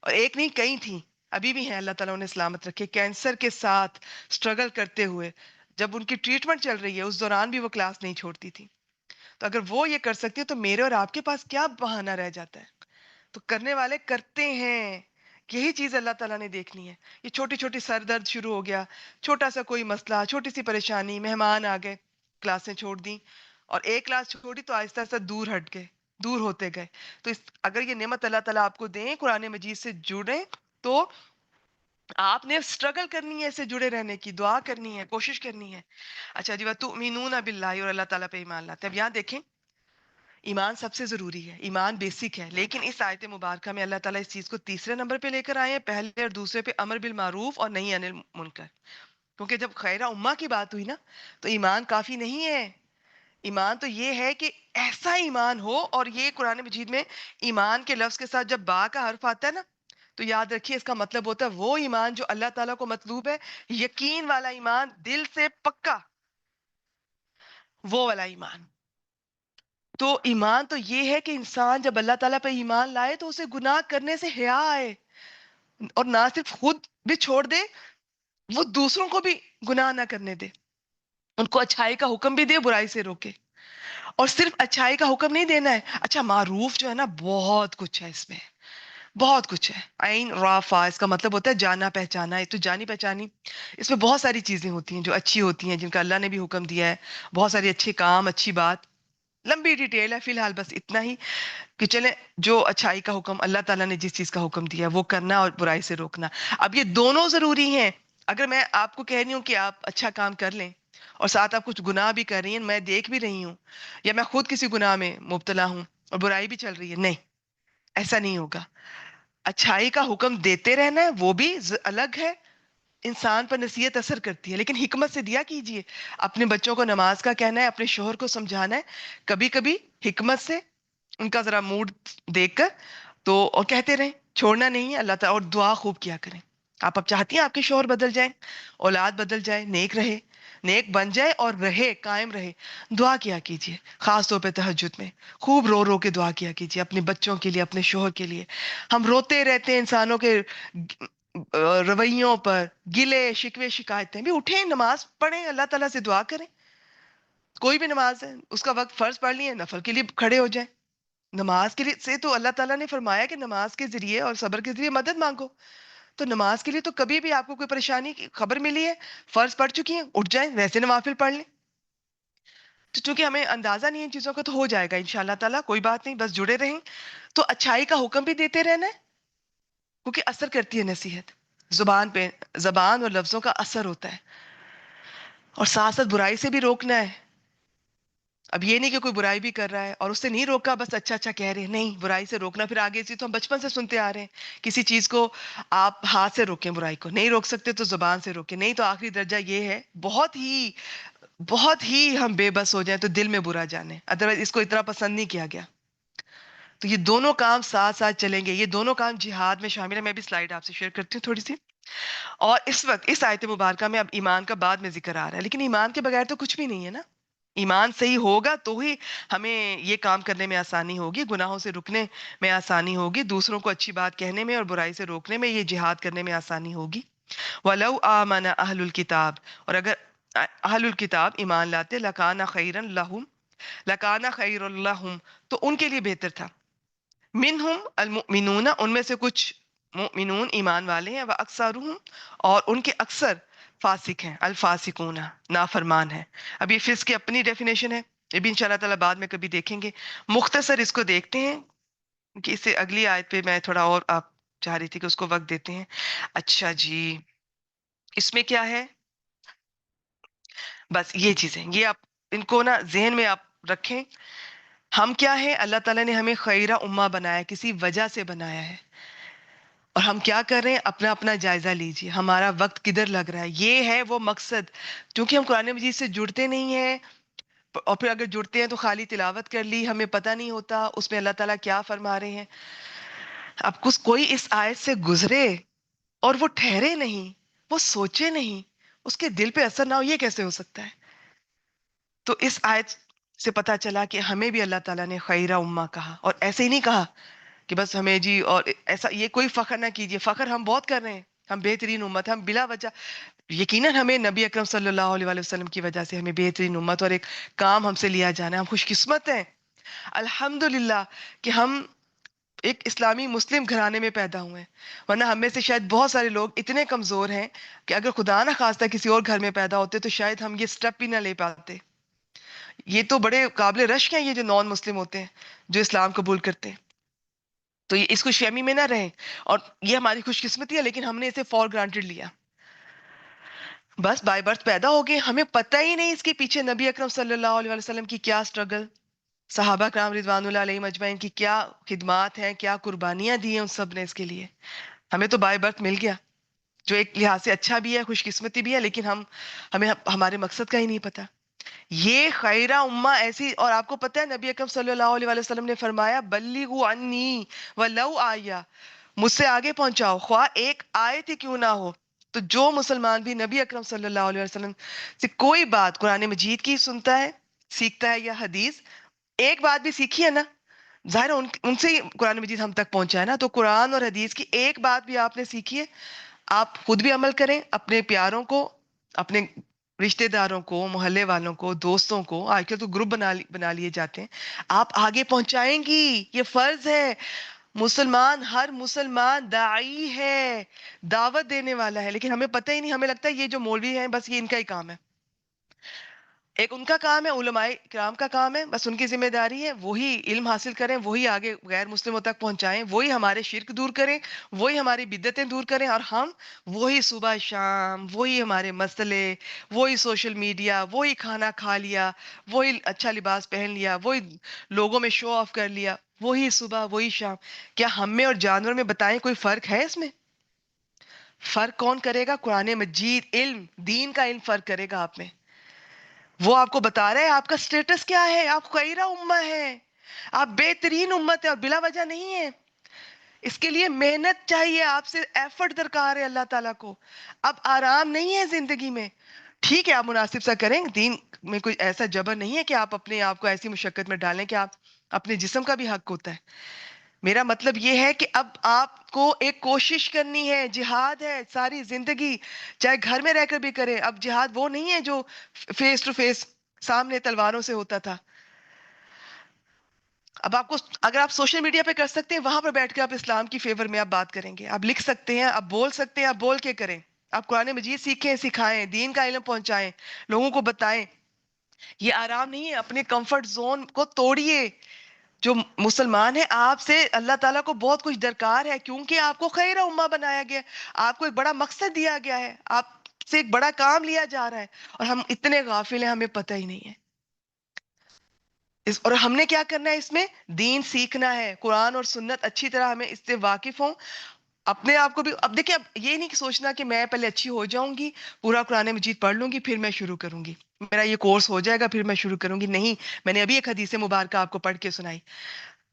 اور ایک نہیں کئی تھیں، ابھی بھی ہیں، اللہ تعالیٰ انہیں سلامت رکھے، کینسر کے ساتھ اسٹرگل کرتے ہوئے، جب ان کی ٹریٹمنٹ چل رہی ہے اس دوران بھی وہ کلاس نہیں چھوڑتی تھی۔ تو اگر وہ یہ کر سکتی ہے تو میرے اور آپ کے پاس کیا بہانہ رہ جاتا ہے؟ تو کرنے والے کرتے ہیں، یہی چیز اللہ تعالیٰ نے دیکھنی ہے۔ یہ چھوٹی چھوٹی سر درد شروع ہو گیا، چھوٹا سا کوئی مسئلہ، چھوٹی سی پریشانی، مہمان آ گئے، کلاسیں چھوڑ دیں، اور ایک کلاس چھوڑی تو آہستہ آہستہ دور ہٹ گئے، دور ہوتے گئے۔ تو اگر یہ نعمت اللہ تعالیٰ آپ کو دیں، قرآن مجید سے جڑیں، تو آپ نے اسٹرگل کرنی ہے، اس سے جڑے رہنے کی دعا کرنی ہے، کوشش کرنی ہے۔ اچھا جی، وَتُؤْمِنُونَ بِاللَّهِ، اور اللہ تعالیٰ پہ ایمان لاتے ہیں۔ اب یہاں دیکھیں، ایمان سب سے ضروری ہے، ایمان بیسک ہے، لیکن اس آیت مبارکہ میں اللہ تعالیٰ اس چیز کو تیسرے نمبر پہ لے کر آئے ہیں، پہلے اور دوسرے پہ امر بالمعروف اور نہی عن المنکر، کیونکہ جب خیرہ امہ کی بات ہوئی نا، تو ایمان کافی نہیں ہے۔ ایمان تو یہ ہے کہ ایسا ایمان ہو، اور یہ قرآن مجید میں ایمان کے لفظ کے ساتھ جب با کا حرف آتا ہے نا، تو یاد رکھیے اس کا مطلب ہوتا ہے وہ ایمان جو اللہ تعالیٰ کو مطلوب ہے، یقین والا ایمان، دل سے پکا، وہ والا ایمان۔ تو ایمان تو یہ ہے کہ انسان جب اللہ تعالیٰ پہ ایمان لائے تو اسے گناہ کرنے سے حیا آئے، اور نہ صرف خود بھی چھوڑ دے، وہ دوسروں کو بھی گناہ نہ کرنے دے، ان کو اچھائی کا حکم بھی دے، برائی سے روکے۔ اور صرف اچھائی کا حکم نہیں دینا ہے، اچھا معروف جو ہے نا، بہت کچھ ہے اس میں، بہت کچھ ہے۔ عین رافع، اس کا مطلب ہوتا ہے جانا پہچانا، یہ تو جانی پہچانی، اس میں بہت ساری چیزیں ہوتی ہیں جو اچھی ہوتی ہیں، جن کا اللہ نے بھی حکم دیا ہے، بہت سارے اچھے کام، اچھی بات، لمبی ڈیٹیل ہے، فی الحال بس اتنا ہی کہ چلیں، جو اچھائی کا حکم اللہ تعالیٰ نے جس چیز کا حکم دیا ہے وہ کرنا، اور برائی سے روکنا۔ اب یہ دونوں ضروری ہیں۔ اگر میں آپ کو کہہ رہی ہوں کہ آپ اچھا کام کر لیں، اور ساتھ آپ کچھ گناہ بھی کر رہی ہیں، میں دیکھ بھی رہی ہوں، یا میں خود کسی گناہ میں مبتلا ہوں اور برائی بھی چل رہی ہے، نہیں، ایسا نہیں ہوگا۔ اچھائی کا حکم دیتے رہنا ہے، وہ بھی الگ ہے، انسان پر نصیحت اثر کرتی ہے، لیکن حکمت سے دیا کیجئے۔ اپنے بچوں کو نماز کا کہنا ہے، اپنے شوہر کو سمجھانا ہے، کبھی کبھی حکمت سے، ان کا ذرا موڈ دیکھ کر، تو اور کہتے رہیں، چھوڑنا نہیں ہے اللہ تعالیٰ، اور دعا خوب کیا کریں۔ آپ اب چاہتی ہیں آپ کے شوہر بدل جائیں، اولاد بدل جائے، نیک رہے، نیک بن جائے اور رہے، قائم رہے، دعا کیا کیجئے، خاص طور پہ تہجد میں خوب رو رو کے دعا کیا کیجئے، اپنے بچوں کے لیے، اپنے شوہر کے لیے۔ ہم روتے رہتے ہیں انسانوں کے رویوں پر، گلے شکوے شکایتیں بھی، اٹھیں، نماز پڑھیں، اللہ تعالیٰ سے دعا کریں۔ کوئی بھی نماز ہے، اس کا وقت فرض پڑھ لیے، نفل کے لیے کھڑے ہو جائیں۔ نماز کے لیے سے تو اللہ تعالیٰ نے فرمایا کہ نماز کے ذریعے اور صبر کے ذریعے مدد مانگو، تو نماز کے لیے تو کبھی بھی آپ کو کوئی پریشانی کی خبر ملی ہے، فرض پڑھ چکی ہیں، اٹھ جائیں، ویسے نوافل پڑھ لیں۔ تو چونکہ ہمیں اندازہ نہیں ہے ان چیزوں کا، تو ہو جائے گا انشاءاللہ تعالیٰ، کوئی بات نہیں، بس جڑے رہیں۔ تو اچھائی کا حکم بھی دیتے رہنا ہے، کیونکہ اثر کرتی ہے نصیحت، زبان پہ، زبان اور لفظوں کا اثر ہوتا ہے، اور ساتھ ساتھ برائی سے بھی روکنا ہے۔ اب یہ نہیں کہ کوئی برائی بھی کر رہا ہے اور اس سے نہیں روکا، بس اچھا اچھا کہہ رہے ہیں، نہیں، برائی سے روکنا۔ پھر آگے سے تو ہم بچپن سے سنتے آ رہے ہیں، کسی چیز کو آپ ہاتھ سے روکیں، برائی کو نہیں روک سکتے تو زبان سے روکیں، نہیں تو آخری درجہ یہ ہے، بہت ہی ہم بے بس ہو جائیں تو دل میں برا جانے، ادروائز اس کو اتنا پسند نہیں کیا گیا۔ تو یہ دونوں کام ساتھ ساتھ چلیں گے، یہ دونوں کام جہاد میں شامل ہے۔ میں بھی سلائیڈ آپ سے شیئر کرتی ہوں تھوڑی سی۔ اور اس وقت اس آیت مبارکہ میں اب ایمان کا بعد میں ذکر آ رہا ہے، لیکن ایمان کے بغیر تو کچھ بھی نہیں ہے نا۔ ایمان صحیح ہوگا تو ہی ہمیں یہ کام کرنے میں آسانی ہوگی، گناہوں سے رکنے میں آسانی ہوگی، دوسروں کو اچھی بات کہنے میں اور برائی سے روکنے میں، یہ جہاد کرنے میں آسانی ہوگی۔ وَلَوْ آمَنَ أَهْلُ الْكِتَابِ، اور اگر اہل الکتاب ایمان لاتے، لَكَانَ خَيْرًا لَهُمْ، لَكَانَ خَيْرٌ لَهُمْ، تو ان کے لیے بہتر تھا، منہم المؤمنون، ان میں سے کچھ مؤمنون ایمان والے ہیں، واکثرہم، اور ان کے اکثر فاسق ہیں، الفاسقون نافرمان ہیں۔ اب یہ فسق کی اپنی ڈیفینیشن ہے، یہ بھی انشاءاللہ تعالیٰ بعد میں کبھی دیکھیں گے۔ مختصر اس کو دیکھتے ہیں کہ اس سے اگلی آیت پہ میں تھوڑا اور آپ چاہ رہی تھی کہ اس کو وقت دیتے ہیں۔ اچھا جی، اس میں کیا ہے؟ بس یہ چیزیں، یہ آپ ان کو نا ذہن میں آپ رکھیں۔ ہم کیا ہے؟ اللہ تعالیٰ نے ہمیں خیرہ امہ بنایا ہے، کسی وجہ سے بنایا ہے، اور ہم کیا کر رہے ہیں؟ اپنا اپنا جائزہ لیجئے، ہمارا وقت کدھر لگ رہا ہے؟ یہ ہے وہ مقصد۔ کیونکہ ہم قرآن مجید سے جڑتے نہیں ہیں، اور پھر اگر جڑتے ہیں تو خالی تلاوت کر لی، ہمیں پتہ نہیں ہوتا اس میں اللہ تعالیٰ کیا فرما رہے ہیں۔ اب کچھ کوئی اس آیت سے گزرے اور وہ ٹھہرے نہیں، وہ سوچے نہیں، اس کے دل پہ اثر نہ ہو، یہ کیسے ہو سکتا ہے؟ تو اس آیت سے پتہ چلا کہ ہمیں بھی اللہ تعالیٰ نے خیرہ امہ کہا، اور ایسے ہی نہیں کہا کہ بس ہمیں جی، اور ایسا یہ کوئی فخر نہ کیجیے، فخر ہم بہت کر رہے ہیں، ہم بہترین امت، ہم بلا وجہ، یقیناً ہمیں نبی اکرم صلی اللہ علیہ وآلہ وسلم کی وجہ سے ہمیں بہترین امت اور ایک کام ہم سے لیا جانا ہے، ہم خوش قسمت ہیں الحمدللہ کہ ہم ایک اسلامی مسلم گھرانے میں پیدا ہوئے ہیں، ورنہ ہم میں سے شاید بہت سارے لوگ اتنے کمزور ہیں کہ اگر خدا نہ خواستہ کسی اور گھر میں پیدا ہوتے تو شاید ہم یہ سٹیپ بھی نہ لے پاتے۔ یہ تو بڑے قابل رشک ہیں یہ جو نان مسلم ہوتے ہیں، جو اسلام قبول کرتے ہیں، تو یہ اس خوش فہمی میں نہ رہیں، اور یہ ہماری خوش قسمتی ہے، لیکن ہم نے اسے فار گرانٹیڈ لیا، بس بائی برتھ پیدا ہو گئے، ہمیں پتہ ہی نہیں اس کے پیچھے نبی اکرم صلی اللہ علیہ وسلم کی کیا سٹرگل، صحابہ کرام رضوان اللہ علیہم اجمعین کی کیا خدمات ہیں، کیا قربانیاں دی ہیں ان سب نے اس کے لیے۔ ہمیں تو بائی برتھ مل گیا، جو ایک لحاظ سے اچھا بھی ہے، خوش قسمتی بھی ہے، لیکن ہمیں ہمارے مقصد کا ہی نہیں پتا۔ یہ خیرہ امہ ایسی، اور آپ کو پتہ ہے نبی اکرم صلی اللہ علیہ وسلم نے فرمایا بلیغوا عنی ولو آیہ، مجھ سے آگے پہنچاؤ خواہ ایک آیت ہی کیوں نہ ہو۔ تو جو مسلمان بھی نبی اکرم صلی اللہ علیہ وسلم سے کوئی بات قرآن مجید کی سنتا ہے، سیکھتا ہے، یا حدیث، ایک بات بھی سیکھی ہے نا، ظاہر ہے ان سے ہی قرآن مجید ہم تک پہنچا ہے نا، تو قرآن اور حدیث کی ایک بات بھی آپ نے سیکھی ہے، آپ خود بھی عمل کریں، اپنے پیاروں کو، اپنے رشتہ داروں کو، محلے والوں کو، دوستوں کو، آج کل تو گروپ بنا لیے جاتے ہیں، آپ آگے پہنچائیں گی، یہ فرض ہے۔ مسلمان، ہر مسلمان داعی ہے، دعوت دینے والا ہے، لیکن ہمیں پتہ ہی نہیں، ہمیں لگتا ہے یہ جو مولوی ہیں بس یہ ان کا ہی کام ہے، ایک ان کا کام ہے، علماء کرام کا کام ہے، بس ان کی ذمہ داری ہے وہی علم حاصل کریں، وہی آگے غیر مسلموں تک پہنچائیں، وہی ہمارے شرک دور کریں، وہی ہماری بدعتیں دور کریں، اور ہم وہی صبح شام، وہی ہمارے مسئلے، وہی سوشل میڈیا، وہی کھانا کھا لیا، وہی اچھا لباس پہن لیا، وہی لوگوں میں شو آف کر لیا، وہی صبح وہی شام۔ کیا ہم میں اور جانور میں بتائیں کوئی فرق ہے اس میں؟ فرق کون کرے گا؟ قرآن مجید، علم، دین کا علم فرق کرے گا آپ میں، وہ آپ کو بتا رہے ہیں آپ کا سٹیٹس کیا ہے، آپ خیرہ امہ ہے، آپ بہترین امت ہے، اور بلا وجہ نہیں ہے، اس کے لیے محنت چاہیے، آپ سے ایفرٹ درکار ہے اللہ تعالیٰ کو، اب آرام نہیں ہے زندگی میں، ٹھیک ہے آپ مناسب سا کریں، دین میں کوئی ایسا جبر نہیں ہے کہ آپ اپنے آپ کو ایسی مشقت میں ڈالیں کہ آپ، اپنے جسم کا بھی حق ہوتا ہے، میرا مطلب یہ ہے کہ اب آپ کو ایک کوشش کرنی ہے، جہاد ہے ساری زندگی، چاہے گھر میں رہ کر بھی کریں، اب جہاد وہ نہیں ہے جو فیس ٹو فیس سامنے تلواروں سے ہوتا تھا، اب آپ کو اگر آپ سوشل میڈیا پہ کر سکتے ہیں، وہاں پر بیٹھ کے آپ اسلام کی فیور میں آپ بات کریں گے، آپ لکھ سکتے ہیں، آپ بول سکتے ہیں، آپ بول کے کریں، آپ قرآن مجید سیکھیں، سکھائیں، دین کا علم پہنچائیں، لوگوں کو بتائیں، یہ آرام نہیں ہے، اپنے کمفرٹ زون کو توڑیے، جو مسلمان ہے آپ سے اللہ تعالیٰ کو بہت کچھ درکار ہے، کیونکہ آپ کو خیر امہ بنایا گیا ہے، آپ کو ایک بڑا مقصد دیا گیا ہے، آپ سے ایک بڑا کام لیا جا رہا ہے، اور ہم اتنے غافل ہیں ہمیں پتہ ہی نہیں ہے اور ہم نے کیا کرنا ہے اس میں؟ دین سیکھنا ہے، قرآن اور سنت اچھی طرح ہمیں اس سے واقف ہوں، اپنے آپ کو بھی، اب دیکھیں، اب یہ نہیں کہ سوچنا کہ میں پہلے اچھی ہو جاؤں گی، پورا قرآن مجید پڑھ لوں گی پھر میں شروع کروں گی، میرا یہ کورس ہو جائے گا پھر میں شروع کروں گی، نہیں، میں نے ابھی ایک حدیث مبارکہ آپ کو پڑھ کے سنائی،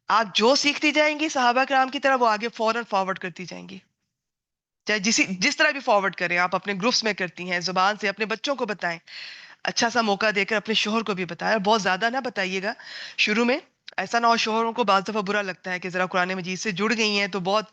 آپ جو سیکھتی جائیں گی صحابہ کرام کی طرح، وہ آگے فوراً فارورڈ کرتی جائیں گی، چاہے جس طرح بھی فارورڈ کریں، آپ اپنے گروپس میں کرتی ہیں، زبان سے اپنے بچوں کو بتائیں، اچھا سا موقع دے کر اپنے شوہر کو بھی بتائیں، اور بہت زیادہ نہ بتائیے گا شروع میں، ایسا نہ ہو شوہروں کو بعض دفعہ برا لگتا ہے کہ ذرا قرآن مجید سے جڑ گئی ہیں تو بہت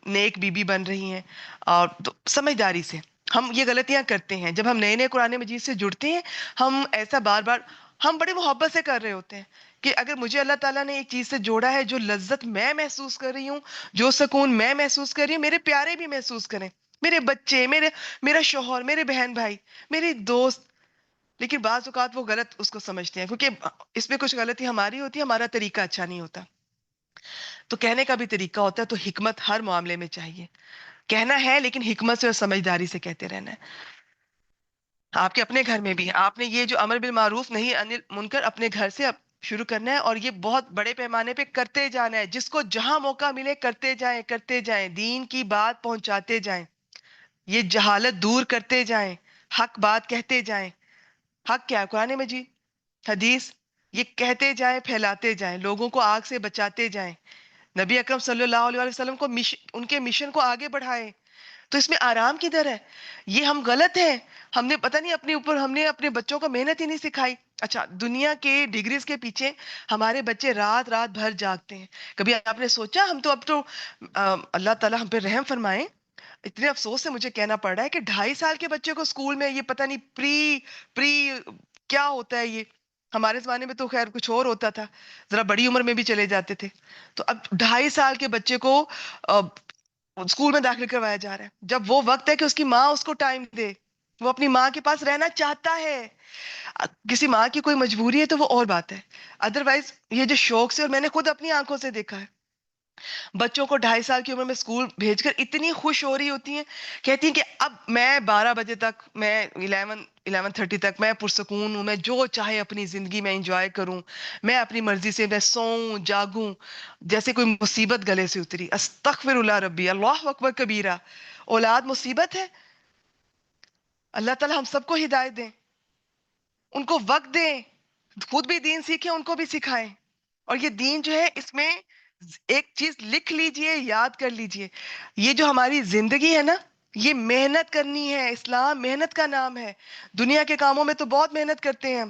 نیک بیوی بن رہی ہیں، اور تو سمجھداری سے، ہم یہ غلطیاں کرتے ہیں جب ہم نئے نئے قرآن مجید سے جڑتے ہیں، ہم ایسا بار بار، ہم بڑے محبت سے کر رہے ہوتے ہیں کہ اگر مجھے اللہ تعالیٰ نے ایک چیز سے جوڑا ہے، جو لذت میں محسوس کر رہی ہوں، جو سکون میں محسوس کر رہی ہوں، میرے پیارے بھی محسوس کریں، میرے بچے، میرا شوہر، میرے بہن بھائی، میرے دوست. لیکن بعض اوقات وہ غلط اس کو سمجھتے ہیں، کیونکہ اس میں کچھ غلطی ہماری ہوتی ہے، ہمارا طریقہ اچھا نہیں ہوتا. تو کہنے کا بھی طریقہ ہوتا ہے، تو حکمت ہر معاملے میں چاہیے. کہنا ہے لیکن حکمت سے اور سمجھداری سے کہتے رہنا ہے. آپ کے اپنے گھر میں بھی آپ نے یہ جو امر بالمعروف نہیں انل منکر اپنے گھر سے شروع کرنا ہے، اور یہ بہت بڑے پیمانے پہ کرتے جانا ہے. جس کو جہاں موقع ملے کرتے جائیں، کرتے جائیں، دین کی بات پہنچاتے جائیں، یہ جہالت دور کرتے جائیں، حق بات کہتے جائیں. حق کیا ہے؟ قرآن مجید، حدیث. یہ کہتے جائیں، پھیلاتے جائیں، لوگوں کو آگ سے بچاتے جائیں. نبی اکرم صلی اللہ علیہ وسلم کو ان کے مشن کو آگے بڑھائیں. تو اس میں آرام کدھر ہے؟ یہ ہم غلط ہیں. ہم نے پتہ نہیں اپنے اوپر، ہم نے اپنے بچوں کو محنت ہی نہیں سکھائی. اچھا، دنیا کے ڈگریز کے پیچھے ہمارے بچے رات رات بھر جاگتے ہیں. کبھی آپ نے سوچا؟ ہم تو اب تو اللہ تعالیٰ ہم پہ رحم فرمائے، اتنے افسوس سے مجھے کہنا پڑ رہا ہے کہ 2.5 سال کے بچے کو اسکول میں یہ پتہ نہیں پری کیا ہوتا ہے یہ. ہمارے زمانے میں تو خیر کچھ اور ہوتا تھا، ذرا بڑی عمر میں بھی چلے جاتے تھے. تو اب 2.5 سال کے بچے کو اسکول میں داخل کروایا جا رہا ہے، جب وہ وقت ہے کہ اس کی ماں اس کو ٹائم دے. وہ اپنی ماں کے پاس رہنا چاہتا ہے. کسی ماں کی کوئی مجبوری ہے تو وہ اور بات ہے، ادروائز یہ جو شوق سے، اور میں نے خود اپنی آنکھوں سے دیکھا ہے، بچوں کو 2.5 سال کی عمر میں اسکول بھیج کر اتنی خوش ہو رہی ہوتی ہیں، کہتی ہیں کہ اب میں 12 بجے تک، میں 11:30 تک میں پرسکون ہوں، میں جو چاہے اپنی زندگی میں انجوائے کروں، میں اپنی مرضی سے میں سوؤں جاگوں، جیسے کوئی مصیبت گلے سے اتری. استغفر اللہ ربی، اللہ اکبر کبیرہ. اولاد مصیبت ہے. اللہ تعالی ہم سب کو ہدایت دیں، ان کو وقت دیں، خود بھی دین سیکھیں، ان کو بھی سکھائیں. اور یہ دین جو ہے، اس میں ایک چیز لکھ لیجئے، یاد کر لیجئے، یہ جو ہماری زندگی ہے نا، یہ محنت کرنی ہے. اسلام محنت کا نام ہے. دنیا کے کاموں میں تو بہت محنت کرتے ہیں ہم.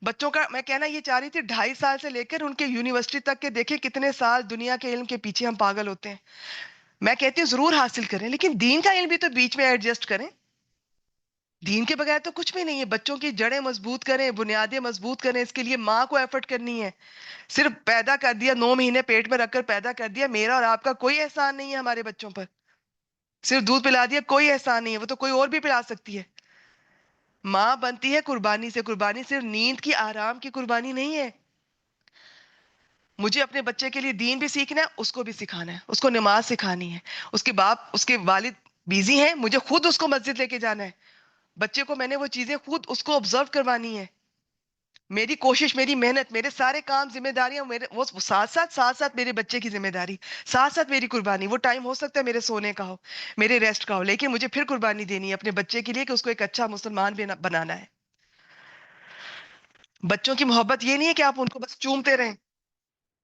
بچوں کا میں کہنا یہ چاہ رہی تھی، 2.5 سال سے لے کر ان کے یونیورسٹی تک کے دیکھیں کتنے سال دنیا کے علم کے پیچھے ہم پاگل ہوتے ہیں. میں کہتی ہوں ضرور حاصل کریں، لیکن دین کا علم بھی تو بیچ میں ایڈجسٹ کریں. دین کے بغیر تو کچھ بھی نہیں ہے. بچوں کی جڑیں مضبوط کریں، بنیادیں مضبوط کریں، اس کے لیے ماں کو ایفرٹ کرنی ہے. صرف پیدا کر دیا، 9 مہینے پیٹ میں رکھ کر پیدا کر دیا، میرا اور آپ کا کوئی احسان نہیں ہے ہمارے بچوں پر. صرف دودھ پلا دیا، کوئی احسان نہیں ہے، وہ تو کوئی اور بھی پلا سکتی ہے. ماں بنتی ہے قربانی سے. قربانی صرف نیند کی، آرام کی قربانی نہیں ہے. مجھے اپنے بچے کے لیے دین بھی سیکھنا ہے، اس کو بھی سکھانا ہے، اس کو نماز سکھانی ہے. اس کے باپ، اس کے والد بیزی ہیں، مجھے خود اس کو مسجد لے کے جانا ہے. بچے کو میں نے وہ چیزیں خود اس کو آبزرو کروانی ہے. میری کوشش، میری محنت، میرے سارے کام، ذمہ داریاں، میرے وہ ساتھ میرے بچے کی ذمہ داری، ساتھ میری قربانی. وہ ٹائم ہو سکتا ہے میرے سونے کا ہو، میرے ریسٹ کا ہو، لیکن مجھے پھر قربانی دینی ہے اپنے بچے کے لیے کہ اس کو ایک اچھا مسلمان بنانا ہے. بچوں کی محبت یہ نہیں ہے کہ آپ ان کو بس چومتے رہیں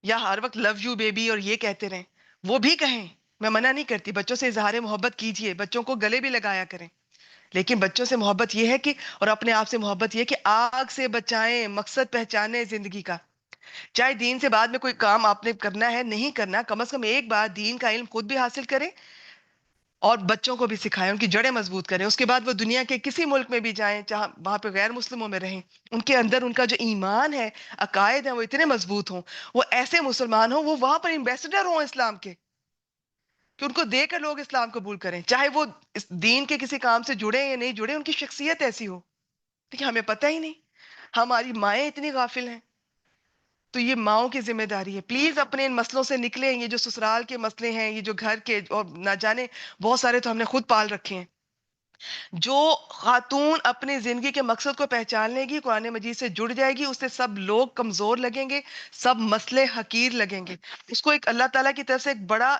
یا ہر وقت لو یو بیبی اور یہ کہتے رہیں. وہ بھی کہیں، میں منع نہیں کرتی، بچوں سے اظہار محبت کیجئے، بچوں کو گلے بھی لگایا کریں. لیکن بچوں سے محبت یہ ہے کہ، اور اپنے آپ سے محبت یہ ہے کہ آگ سے بچائیں، مقصد پہچانے زندگی کا. چاہے دین سے بعد میں کوئی کام آپ نے کرنا ہے، نہیں کرنا، کم از کم ایک بار دین کا علم خود بھی حاصل کریں اور بچوں کو بھی سکھائیں، ان کی جڑیں مضبوط کریں. اس کے بعد وہ دنیا کے کسی ملک میں بھی جائیں، جہاں وہاں پہ غیر مسلموں میں رہیں، ان کے اندر ان کا جو ایمان ہے، عقائد ہیں، وہ اتنے مضبوط ہوں، وہ ایسے مسلمان ہوں، وہ وہاں پر ایمبیسڈر ہوں اسلام کے، کہ ان کو دے کر لوگ اسلام قبول کریں، چاہے وہ اس دین کے کسی کام سے جڑے یا نہیں جڑے، ان کی شخصیت ایسی ہو. لیکن ہمیں پتہ ہی نہیں، ہماری مائیں اتنی غافل ہیں. تو یہ ماؤں کی ذمہ داری ہے، پلیز اپنے ان مسئلوں سے نکلیں. یہ جو سسرال کے مسئلے ہیں، یہ جو گھر کے، اور نہ جانے بہت سارے تو ہم نے خود پال رکھے ہیں. جو خاتون اپنی زندگی کے مقصد کو پہچان لے گی، قرآن مجید سے جڑ جائے گی، اسے سب لوگ کمزور لگیں گے، سب مسئلے حقیر لگیں گے. اس کو ایک اللہ تعالیٰ کی طرف سے ایک بڑا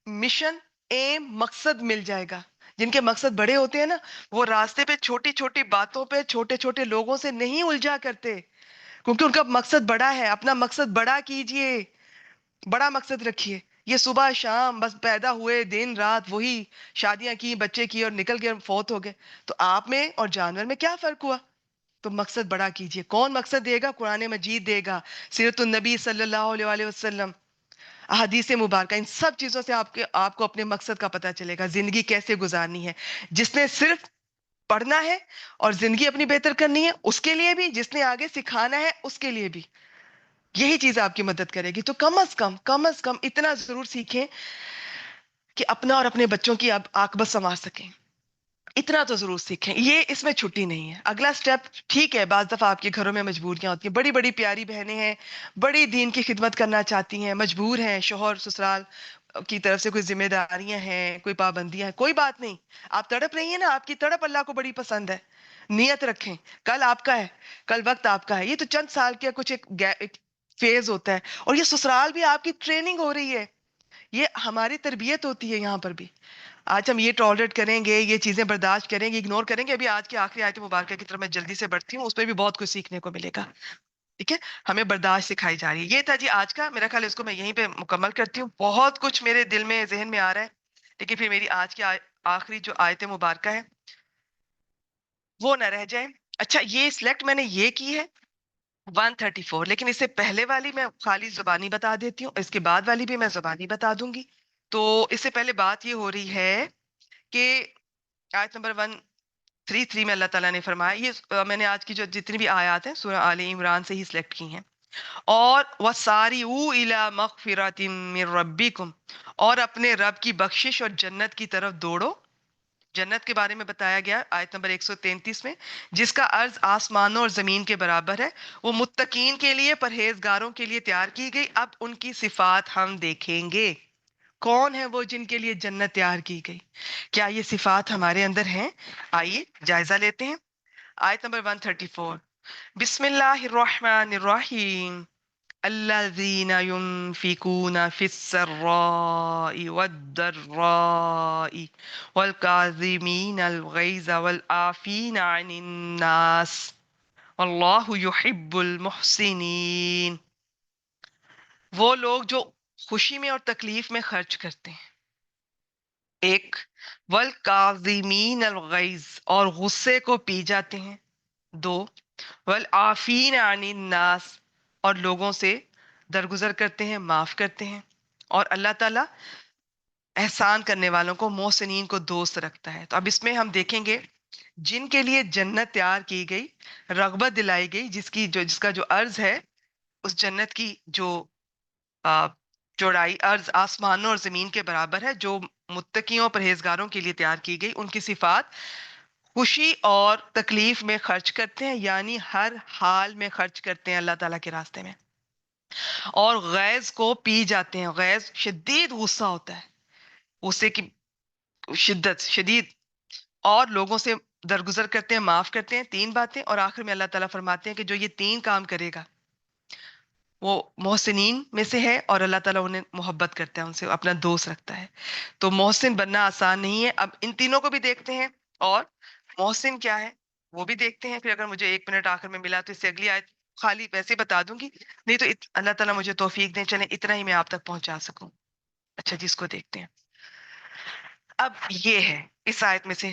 مشن، ایم، مقصد مل جائے گا. جن کے مقصد بڑے ہوتے ہیں نا، وہ راستے پہ چھوٹی چھوٹی باتوں پہ چھوٹے چھوٹے لوگوں سے نہیں الجھا کرتے، کیونکہ ان کا مقصد بڑا ہے. اپنا مقصد بڑا کیجئے، بڑا مقصد رکھیے. یہ صبح شام بس پیدا ہوئے، دن رات وہی، شادیاں کی، بچے کی، اور نکل گئے، فوت ہو گئے. تو آپ میں اور جانور میں کیا فرق ہوا؟ تو مقصد بڑا کیجئے. کون مقصد دے گا؟ قرآن مجید دے گا، سیرت النبی صلی اللہ علیہ وآلہ وسلم، احادیث مبارکہ. ان سب چیزوں سے آپ کو اپنے مقصد کا پتہ چلے گا، زندگی کیسے گزارنی ہے. جس نے صرف پڑھنا ہے اور زندگی اپنی بہتر کرنی ہے، اس کے لیے بھی، جس نے آگے سکھانا ہے اس کے لیے بھی. یہی چیز آپ کی مدد کرے گی. تو کم از کم اتنا ضرور سیکھیں کہ اپنا اور اپنے بچوں کی آپ عاقبت سنوار سکیں. اتنا تو ضرور سیکھیں. یہ اس میں چھٹی نہیں ہے. اگلا سٹیپ ٹھیک ہے، بعض دفعہ آپ کے گھروں میں مجبوریاں ہوتی ہیں، بڑی بڑی پیاری بہنیں ہیں، بڑی دین کی خدمت کرنا چاہتی ہیں، مجبور ہیں، شوہر سسرال کی طرف سے کوئی ذمہ داریاں ہیں، کوئی پابندیاں ہیں. کوئی بات نہیں، آپ تڑپ رہی ہیں نا، آپ کی تڑپ اللہ کو بڑی پسند ہے. نیت رکھیں، کل آپ کا ہے، کل وقت آپ کا ہے. یہ تو چند سال کا کچھ ایک فیز ہوتا ہے، اور یہ سسرال بھی آپ کی ٹریننگ ہو رہی ہے. یہ ہماری تربیت ہوتی ہے یہاں پر بھی. آج ہم یہ ٹالریٹ کریں گے، یہ چیزیں برداشت کریں گے، اگنور کریں گے. ابھی آج کی آخری آیت مبارکہ کی طرف میں جلدی سے بڑھتی ہوں، اس پہ بھی بہت کچھ سیکھنے کو ملے گا. ٹھیک ہے، ہمیں برداشت سکھائی جا رہی ہے. یہ تھا جی آج کا. میرا خیال ہے اس کو میں یہیں پہ مکمل کرتی ہوں. بہت کچھ میرے دل میں ذہن میں آ رہا ہے، لیکن پھر میری آج کی آخری جو آیت مبارکہ ہے وہ نہ رہ جائے. اچھا، یہ سلیکٹ میں نے یہ کی ہے 134، لیکن اس سے پہلے والی میں خالی زبانی بتا دیتی ہوں، اس کے بعد والی بھی میں زبانی بتا دوں گی. تو اس سے پہلے بات یہ ہو رہی ہے کہ آیت نمبر 133 میں اللہ تعالیٰ نے فرمایا، یہ میں نے آج کی جو جتنی بھی آیات ہیں سورہ آل عمران سے ہی سلیکٹ کی ہیں. اور وَسَارِعُوا إِلَىٰ مَغْفِرَةٍ مِّن رَبِّكُمْ، اور اپنے رب کی بخشش اور جنت کی طرف دوڑو. جنت کے بارے میں بتایا گیا آیت نمبر 133 میں، جس کا عرض آسمانوں اور زمین کے برابر ہے. وہ متقین کے لیے، پرہیزگاروں کے لیے تیار کی گئی. اب ان کی صفات ہم دیکھیں گے. کون ہے وہ جن کے لیے جنت تیار کی گئی؟ کیا یہ صفات ہمارے اندر ہیں؟ آئیے جائزہ لیتے ہیں. آیت نمبر 134، بسم اللہ الرحمن الرحیم. الذین ينفقون فی السراء والضراء والکاظمین الغیظ والعافین عن الناس واللہ یحب المحسنین. وہ لوگ جو خوشی میں اور تکلیف میں خرچ کرتے ہیں. ایک، والکاظمین الغیظ، اور غصے کو پی جاتے ہیں. دو، والعافین عن الناس، اور لوگوں سے درگزر کرتے ہیں، معاف کرتے ہیں. اور اللہ تعالیٰ احسان کرنے والوں کو، محسنین کو دوست رکھتا ہے. تو اب اس میں ہم دیکھیں گے جن کے لیے جنت تیار کی گئی، رغبت دلائی گئی، جس کا جو عرض ہے، اس جنت کی جو چوڑائی عرض آسمانوں اور زمین کے برابر ہے، جو متقیوں پرہیزگاروں کے لیے تیار کی گئی. ان کی صفات خوشی اور تکلیف میں خرچ کرتے ہیں، یعنی ہر حال میں خرچ کرتے ہیں اللہ تعالیٰ کے راستے میں. اور غیظ کو پی جاتے ہیں. غیظ شدید غصہ ہوتا ہے، غصے کی شدت شدید. اور لوگوں سے درگزر کرتے ہیں، معاف کرتے ہیں. تین باتیں. اور آخر میں اللہ تعالیٰ فرماتے ہیں کہ جو یہ تین کام کرے گا وہ محسنین میں سے ہے، اور اللہ تعالیٰ انہیں محبت کرتا ہے، ان سے اپنا دوست رکھتا ہے. تو محسن بننا آسان نہیں ہے. اب ان تینوں کو بھی دیکھتے ہیں، اور محسن کیا ہے وہ بھی دیکھتے ہیں. پھر اگر مجھے 1 منٹ آخر میں ملا تو اس سے اگلی آیت خالی ویسے بتا دوں گی، نہیں تو اللہ تعالیٰ مجھے توفیق دیں، چلیں اتنا ہی میں آپ تک پہنچا سکوں. اچھا جی، اس کو دیکھتے ہیں. اب یہ ہے اس آیت میں سے،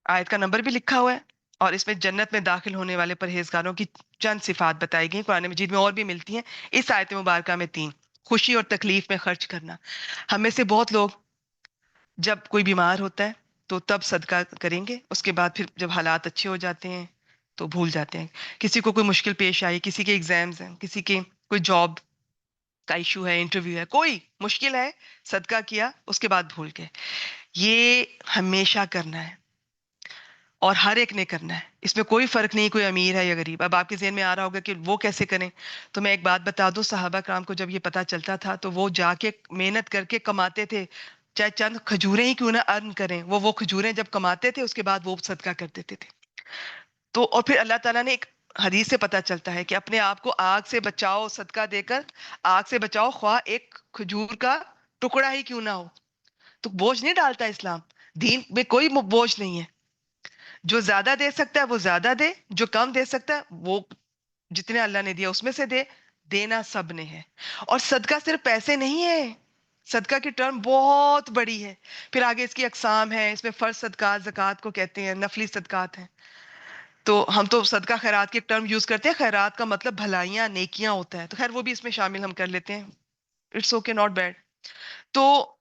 آیت کا نمبر بھی لکھا ہوا ہے، اور اس میں جنت میں داخل ہونے والے پرہیزگاروں کی چند صفات بتائی گئی. قرآن مجید میں اور بھی ملتی ہیں، اس آیت مبارکہ میں تین. خوشی اور تکلیف میں خرچ کرنا. ہم میں سے بہت لوگ جب کوئی بیمار ہوتا ہے تو تب صدقہ کریں گے، اس کے بعد پھر جب حالات اچھے ہو جاتے ہیں تو بھول جاتے ہیں. کسی کو کوئی مشکل پیش آئی، کسی کے ایگزامز ہیں، کسی کے کوئی جاب کا ایشو ہے، انٹرویو ہے، کوئی مشکل ہے، صدقہ کیا، اس کے بعد بھول گئے. یہ ہمیشہ کرنا ہے، اور ہر ایک نے کرنا ہے. اس میں کوئی فرق نہیں کوئی امیر ہے یا غریب. اب آپ کے ذہن میں آ رہا ہوگا کہ وہ کیسے کریں، تو میں ایک بات بتا دوں. صحابہ کرام کو جب یہ پتا چلتا تھا تو وہ جا کے محنت کر کے کماتے تھے، چاہے چند کھجوریں ہی کیوں نہ ارن کریں، وہ کھجوریں جب کماتے تھے اس کے بعد وہ صدقہ کر دیتے تھے. تو اور پھر اللہ تعالیٰ نے ایک حدیث سے پتا چلتا ہے کہ اپنے آپ کو آگ سے بچاؤ صدقہ دے کر. آگ سے بچاؤ خواہ ایک کھجور کا ٹکڑا ہی کیوں نہ ہو. تو بوجھ نہیں ڈالتا اسلام، دین میں کوئی بوجھ نہیں ہے. جو زیادہ دے سکتا ہے وہ زیادہ دے، جو کم دے سکتا ہے وہ جتنے اللہ نے دیا اس میں سے دے. دینا سب نے ہے. اور صدقہ صرف پیسے نہیں ہے، صدقہ کی ٹرم بہت بڑی ہے. پھر آگے اس کی اقسام ہیں، اس میں فرض صدقات زکوٰۃ کو کہتے ہیں، نفلی صدقات ہیں. تو ہم تو صدقہ خیرات کی ایک ٹرم یوز کرتے ہیں، خیرات کا مطلب بھلائیاں نیکیاں ہوتا ہے، تو خیر وہ بھی اس میں شامل ہم کر لیتے ہیں. It's okay, not bad. تو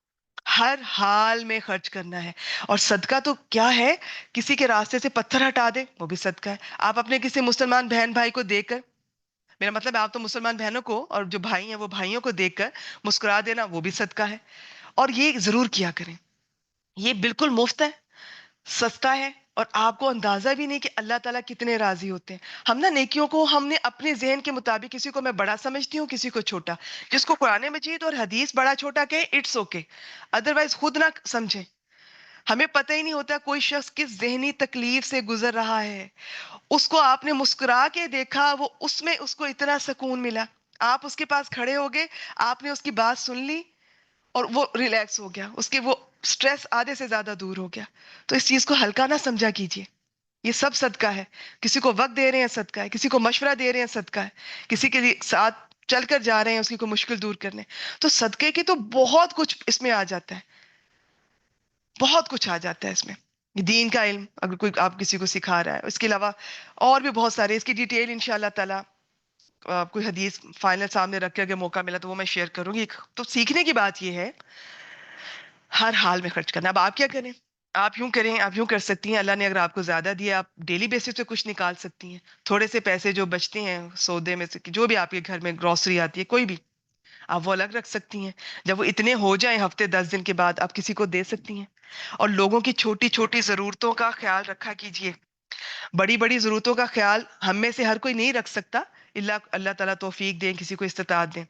ہر حال میں خرچ کرنا ہے. اور صدقہ تو کیا ہے، کسی کے راستے سے پتھر ہٹا دے وہ بھی صدقہ ہے. آپ اپنے کسی مسلمان بہن بھائی کو دے کر میرا مطلب ہے آپ تو مسلمان بہنوں کو اور جو بھائی ہیں وہ بھائیوں کو دیکھ کر مسکرا دینا وہ بھی صدقہ ہے. اور یہ ضرور کیا کریں. یہ بالکل مفت ہے, سستا ہے, اور آپ کو اندازہ بھی نہیں کہ اللہ تعالیٰ کتنے راضی ہوتے ہیں. ہم نا نیکیوں کو ہم نے اپنے ذہن کے مطابق, کسی کو میں بڑا سمجھتی ہوں, کسی کو چھوٹا. جس کو قرآن مجید اور حدیث بڑا چھوٹا کہے, اٹس اوکے, ادروائز خود نہ سمجھیں. ہمیں پتہ ہی نہیں ہوتا کوئی شخص کس ذہنی تکلیف سے گزر رہا ہے. اس کو آپ نے مسکرا کے دیکھا, وہ اس میں اس کو اتنا سکون ملا. آپ اس کے پاس کھڑے ہو گئے, آپ نے اس کی بات سن لی اور وہ ریلیکس ہو گیا, اس کے وہ سٹریس آدھے سے زیادہ دور ہو گیا. تو اس چیز کو ہلکا نہ سمجھا کیجیے. یہ سب صدقہ ہے. کسی کو وقت دے رہے ہیں صدقہ ہے, کسی کو مشورہ دے رہے ہیں صدقہ ہے, کسی کے ساتھ چل کر جا رہے ہیں اس کی کوئی مشکل دور کرنے. تو صدقے کی تو بہت کچھ اس میں آ جاتا ہے, بہت کچھ آ جاتا ہے اس میں. دین کا علم اگر کوئی آپ کسی کو سکھا رہا ہے, اس کے علاوہ اور بھی بہت سارے, اس کی ڈیٹیل انشاءاللہ تعالی کوئی حدیث فائنل سامنے رکھ کے اگر موقع ملا تو وہ میں شیئر کروں گی. تو سیکھنے کی بات یہ ہے ہر حال میں خرچ کرنا. اب آپ کیا کریں, آپ یوں کریں, آپ یوں کر سکتی ہیں, اللہ نے اگر آپ کو زیادہ دیا, آپ ڈیلی بیسس پہ کچھ نکال سکتی ہیں. تھوڑے سے پیسے جو بچتے ہیں سودے میں سے, جو بھی آپ کے گھر میں گروسری آتی ہے کوئی بھی, آپ وہ الگ رکھ سکتی ہیں. جب وہ اتنے ہو جائیں ہفتے 10 دن کے بعد, آپ کسی کو دے سکتی ہیں. اور لوگوں کی چھوٹی چھوٹی ضرورتوں کا خیال رکھا کیجیے. بڑی بڑی ضرورتوں کا خیال ہم میں سے ہر کوئی نہیں رکھ سکتا, اللہ تعالیٰ توفیق دیں, کسی کو استطاعت دیں.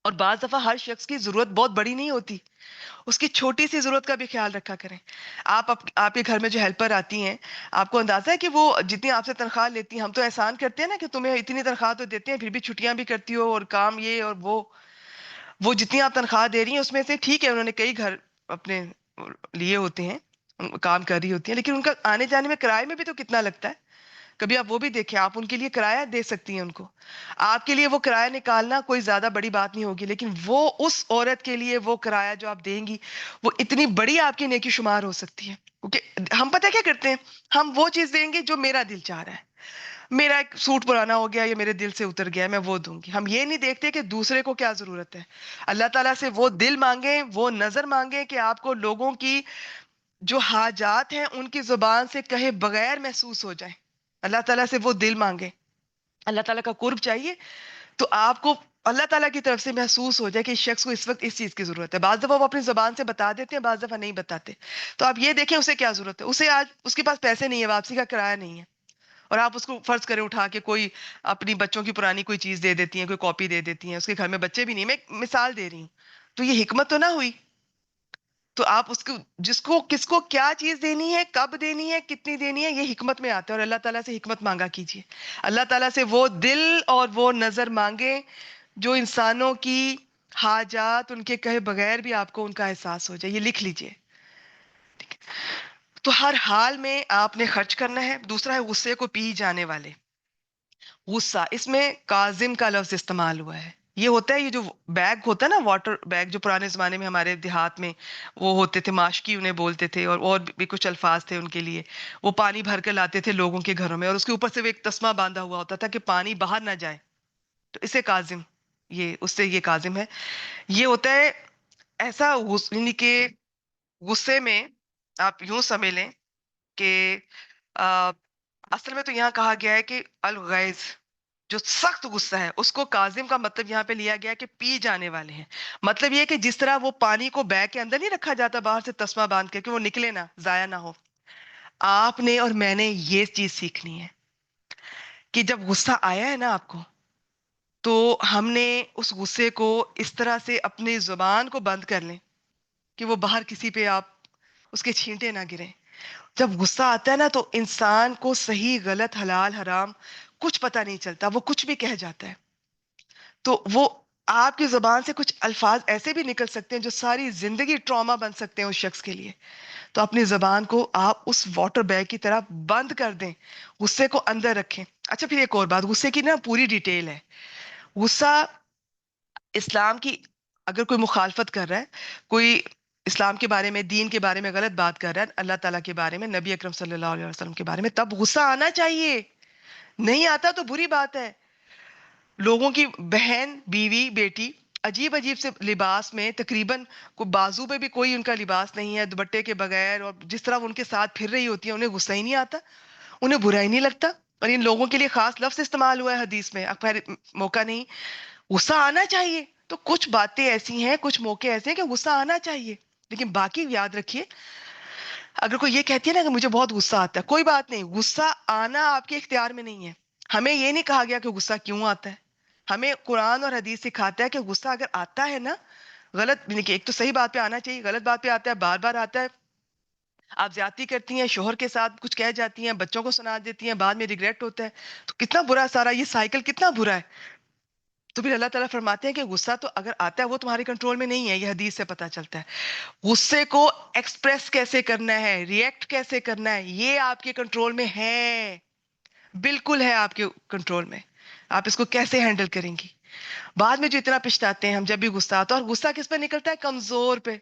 اور بعض دفعہ ہر شخص کی ضرورت بہت بڑی نہیں ہوتی, اس کی چھوٹی سی ضرورت کا بھی خیال رکھا کریں. آپ کے گھر میں جو ہیلپر آتی ہیں, آپ کو اندازہ ہے کہ وہ جتنی آپ سے تنخواہ لیتی ہیں, ہم تو احسان کرتے ہیں نا کہ تمہیں اتنی تنخواہ تو دیتے ہیں, پھر بھی چھٹیاں بھی کرتی ہو اور کام یہ اور وہ جتنی آپ تنخواہ دے رہی ہیں اس میں سے ٹھیک ہے انہوں نے کئی گھر اپنے لیے ہوتے ہیں, کام کر رہی ہوتی ہیں, لیکن ان کا آنے جانے میں کرائے میں بھی تو کتنا لگتا ہے. کبھی آپ وہ بھی دیکھیں, آپ ان کے لیے کرایہ دے سکتی ہیں ان کو. آپ کے لیے وہ کرایہ نکالنا کوئی زیادہ بڑی بات نہیں ہوگی, لیکن وہ اس عورت کے لیے وہ کرایہ جو آپ دیں گی وہ اتنی بڑی آپ کی نیکی شمار ہو سکتی ہے. کیونکہ ہم پتہ کیا کرتے ہیں, ہم وہ چیز دیں گے جو میرا دل چاہ رہا ہے. میرا ایک سوٹ پرانا ہو گیا, یہ میرے دل سے اتر گیا, میں وہ دوں گی. ہم یہ نہیں دیکھتے کہ دوسرے کو کیا ضرورت ہے. اللہ تعالیٰ سے وہ دل مانگیں, وہ نظر مانگیں کہ آپ کو لوگوں کی جو حاجات ہیں ان کی زبان سے کہے بغیر محسوس ہو جائیں. اللہ تعالیٰ سے وہ دل مانگیں. اللہ تعالیٰ کا قرب چاہیے تو آپ کو اللہ تعالیٰ کی طرف سے محسوس ہو جائے کہ اس شخص کو اس وقت اس چیز کی ضرورت ہے. بعض دفعہ وہ اپنی زبان سے بتا دیتے ہیں, بعض دفعہ نہیں بتاتے. تو آپ یہ دیکھیں اسے کیا ضرورت ہے. اسے آج اس کے پاس پیسے نہیں ہے, واپسی کا کرایہ نہیں ہے, اور آپ اس کو فرض کریں اٹھا کے کوئی اپنی بچوں کی پرانی کوئی چیز دے دیتی ہیں, کوئی کاپی دے دیتی ہیں, اس کے گھر میں بچے بھی نہیں. میں ایک مثال دے رہی ہوں. تو یہ حکمت تو نہ ہوئی. تو آپ اس کو جس کو کس کو کیا چیز دینی ہے, کب دینی ہے, کتنی دینی ہے, یہ حکمت میں آتا ہے. اور اللہ تعالیٰ سے حکمت مانگا کیجیے. اللہ تعالیٰ سے وہ دل اور وہ نظر مانگے جو انسانوں کی حاجات ان کے کہے بغیر بھی آپ کو ان کا احساس ہو جائے. یہ لکھ لیجئے. تو ہر حال میں آپ نے خرچ کرنا ہے. دوسرا ہے غصے کو پی جانے والے. غصہ, اس میں کاظم کا لفظ استعمال ہوا ہے. یہ ہوتا ہے, یہ جو بیگ ہوتا ہے نا, واٹر بیگ, جو پرانے زمانے میں ہمارے دیہات میں وہ ہوتے تھے, ماشکی انہیں بولتے تھے, اور بھی کچھ الفاظ تھے ان کے لیے. وہ پانی بھر کے لاتے تھے لوگوں کے گھروں میں, اور اس کے اوپر سے وہ ایک تسمہ باندھا ہوا ہوتا تھا کہ پانی باہر نہ جائے. تو اسے کاظم, یہ اس سے یہ کاظم ہے. یہ ہوتا ہے ایسا یعنی کہ غصے میں آپ یوں سمجھ لیں کہ اصل میں تو یہاں کہا گیا ہے کہ الغیظ, جو سخت غصہ ہے اس کو کاظم کا مطلب یہاں پہ لیا گیا کہ پی جانے والے ہیں. مطلب یہ کہ جس طرح وہ پانی کو بیگ کے اندر نہیں رکھا جاتا باہر سے تسمہ باندھ کے کہ وہ نکلے نہ, ضائع نہ ہو, آپ نے اور میں نے یہ چیز سیکھنی ہے کہ جب غصہ آیا ہے نا آپ کو, تو ہم نے اس غصے کو اس طرح سے اپنی زبان کو بند کر لیں کہ وہ باہر کسی پہ آپ اس کے چھینٹے نہ گریں. جب غصہ آتا ہے نا تو انسان کو صحیح غلط حلال حرام کچھ پتہ نہیں چلتا, وہ کچھ بھی کہہ جاتا ہے. تو وہ آپ کی زبان سے کچھ الفاظ ایسے بھی نکل سکتے ہیں جو ساری زندگی ٹراما بن سکتے ہیں اس شخص کے لیے. تو اپنی زبان کو آپ اس واٹر بیگ کی طرح بند کر دیں, غصے کو اندر رکھیں. اچھا پھر ایک اور بات, غصے کی نا پوری ڈیٹیل ہے. غصہ اسلام کی اگر کوئی مخالفت کر رہا ہے, کوئی اسلام کے بارے میں, دین کے بارے میں غلط بات کر رہا ہے, اللہ تعالیٰ کے بارے میں, نبی اکرم صلی اللہ علیہ وسلم کے بارے میں, تب غصہ آنا چاہیے. نہیں آتا تو بری بات ہے. لوگوں کی بہن, بیوی, بیٹی عجیب عجیب سے لباس میں, تقریباً کو بازو پہ بھی کوئی ان کا لباس نہیں ہے, دوپٹے کے بغیر, اور جس طرح وہ ان کے ساتھ پھر رہی ہوتی ہے, انہیں غصہ ہی نہیں آتا, انہیں برا ہی نہیں لگتا. اور ان لوگوں کے لیے خاص لفظ استعمال ہوا ہے حدیث میں، خیر موقع نہیں، غصہ آنا چاہیے. تو کچھ باتیں ایسی ہیں، کچھ موقع ایسے ہیں کہ غصہ آنا چاہیے، لیکن باقی یاد رکھیے، اگر کوئی یہ کہتی ہے نا کہ مجھے بہت غصہ آتا ہے، کوئی بات نہیں، غصہ آنا آپ کے اختیار میں نہیں ہے. ہمیں یہ نہیں کہا گیا کہ غصہ کیوں آتا ہے. ہمیں قرآن اور حدیث سکھاتا ہے کہ غصہ اگر آتا ہے نا، غلط یعنی کہ ایک تو صحیح بات پہ آنا چاہیے، غلط بات پہ آتا ہے، بار بار آتا ہے، آپ زیادتی کرتی ہیں، شوہر کے ساتھ کچھ کہہ جاتی ہیں، بچوں کو سنا دیتی ہیں، بعد میں ریگریٹ ہوتا ہے، تو کتنا برا سارا یہ سائیکل کتنا برا ہے. تو پھر اللہ تعالیٰ فرماتے ہیں کہ غصہ تو اگر آتا ہے وہ تمہارے کنٹرول میں نہیں ہے. یہ حدیث سے پتہ چلتا ہے غصے کو ایکسپریس کیسے کرنا ہے، ریئیکٹ کیسے کرنا ہے، یہ آپ کے کنٹرول میں ہے، بالکل ہے آپ کے کنٹرول میں. آپ اس کو کیسے ہینڈل کریں گی. بعد میں جو اتنا پچھتاتے ہیں ہم جب بھی غصہ آتا ہے، اور غصہ کس پہ نکلتا ہے؟ کمزور پہ.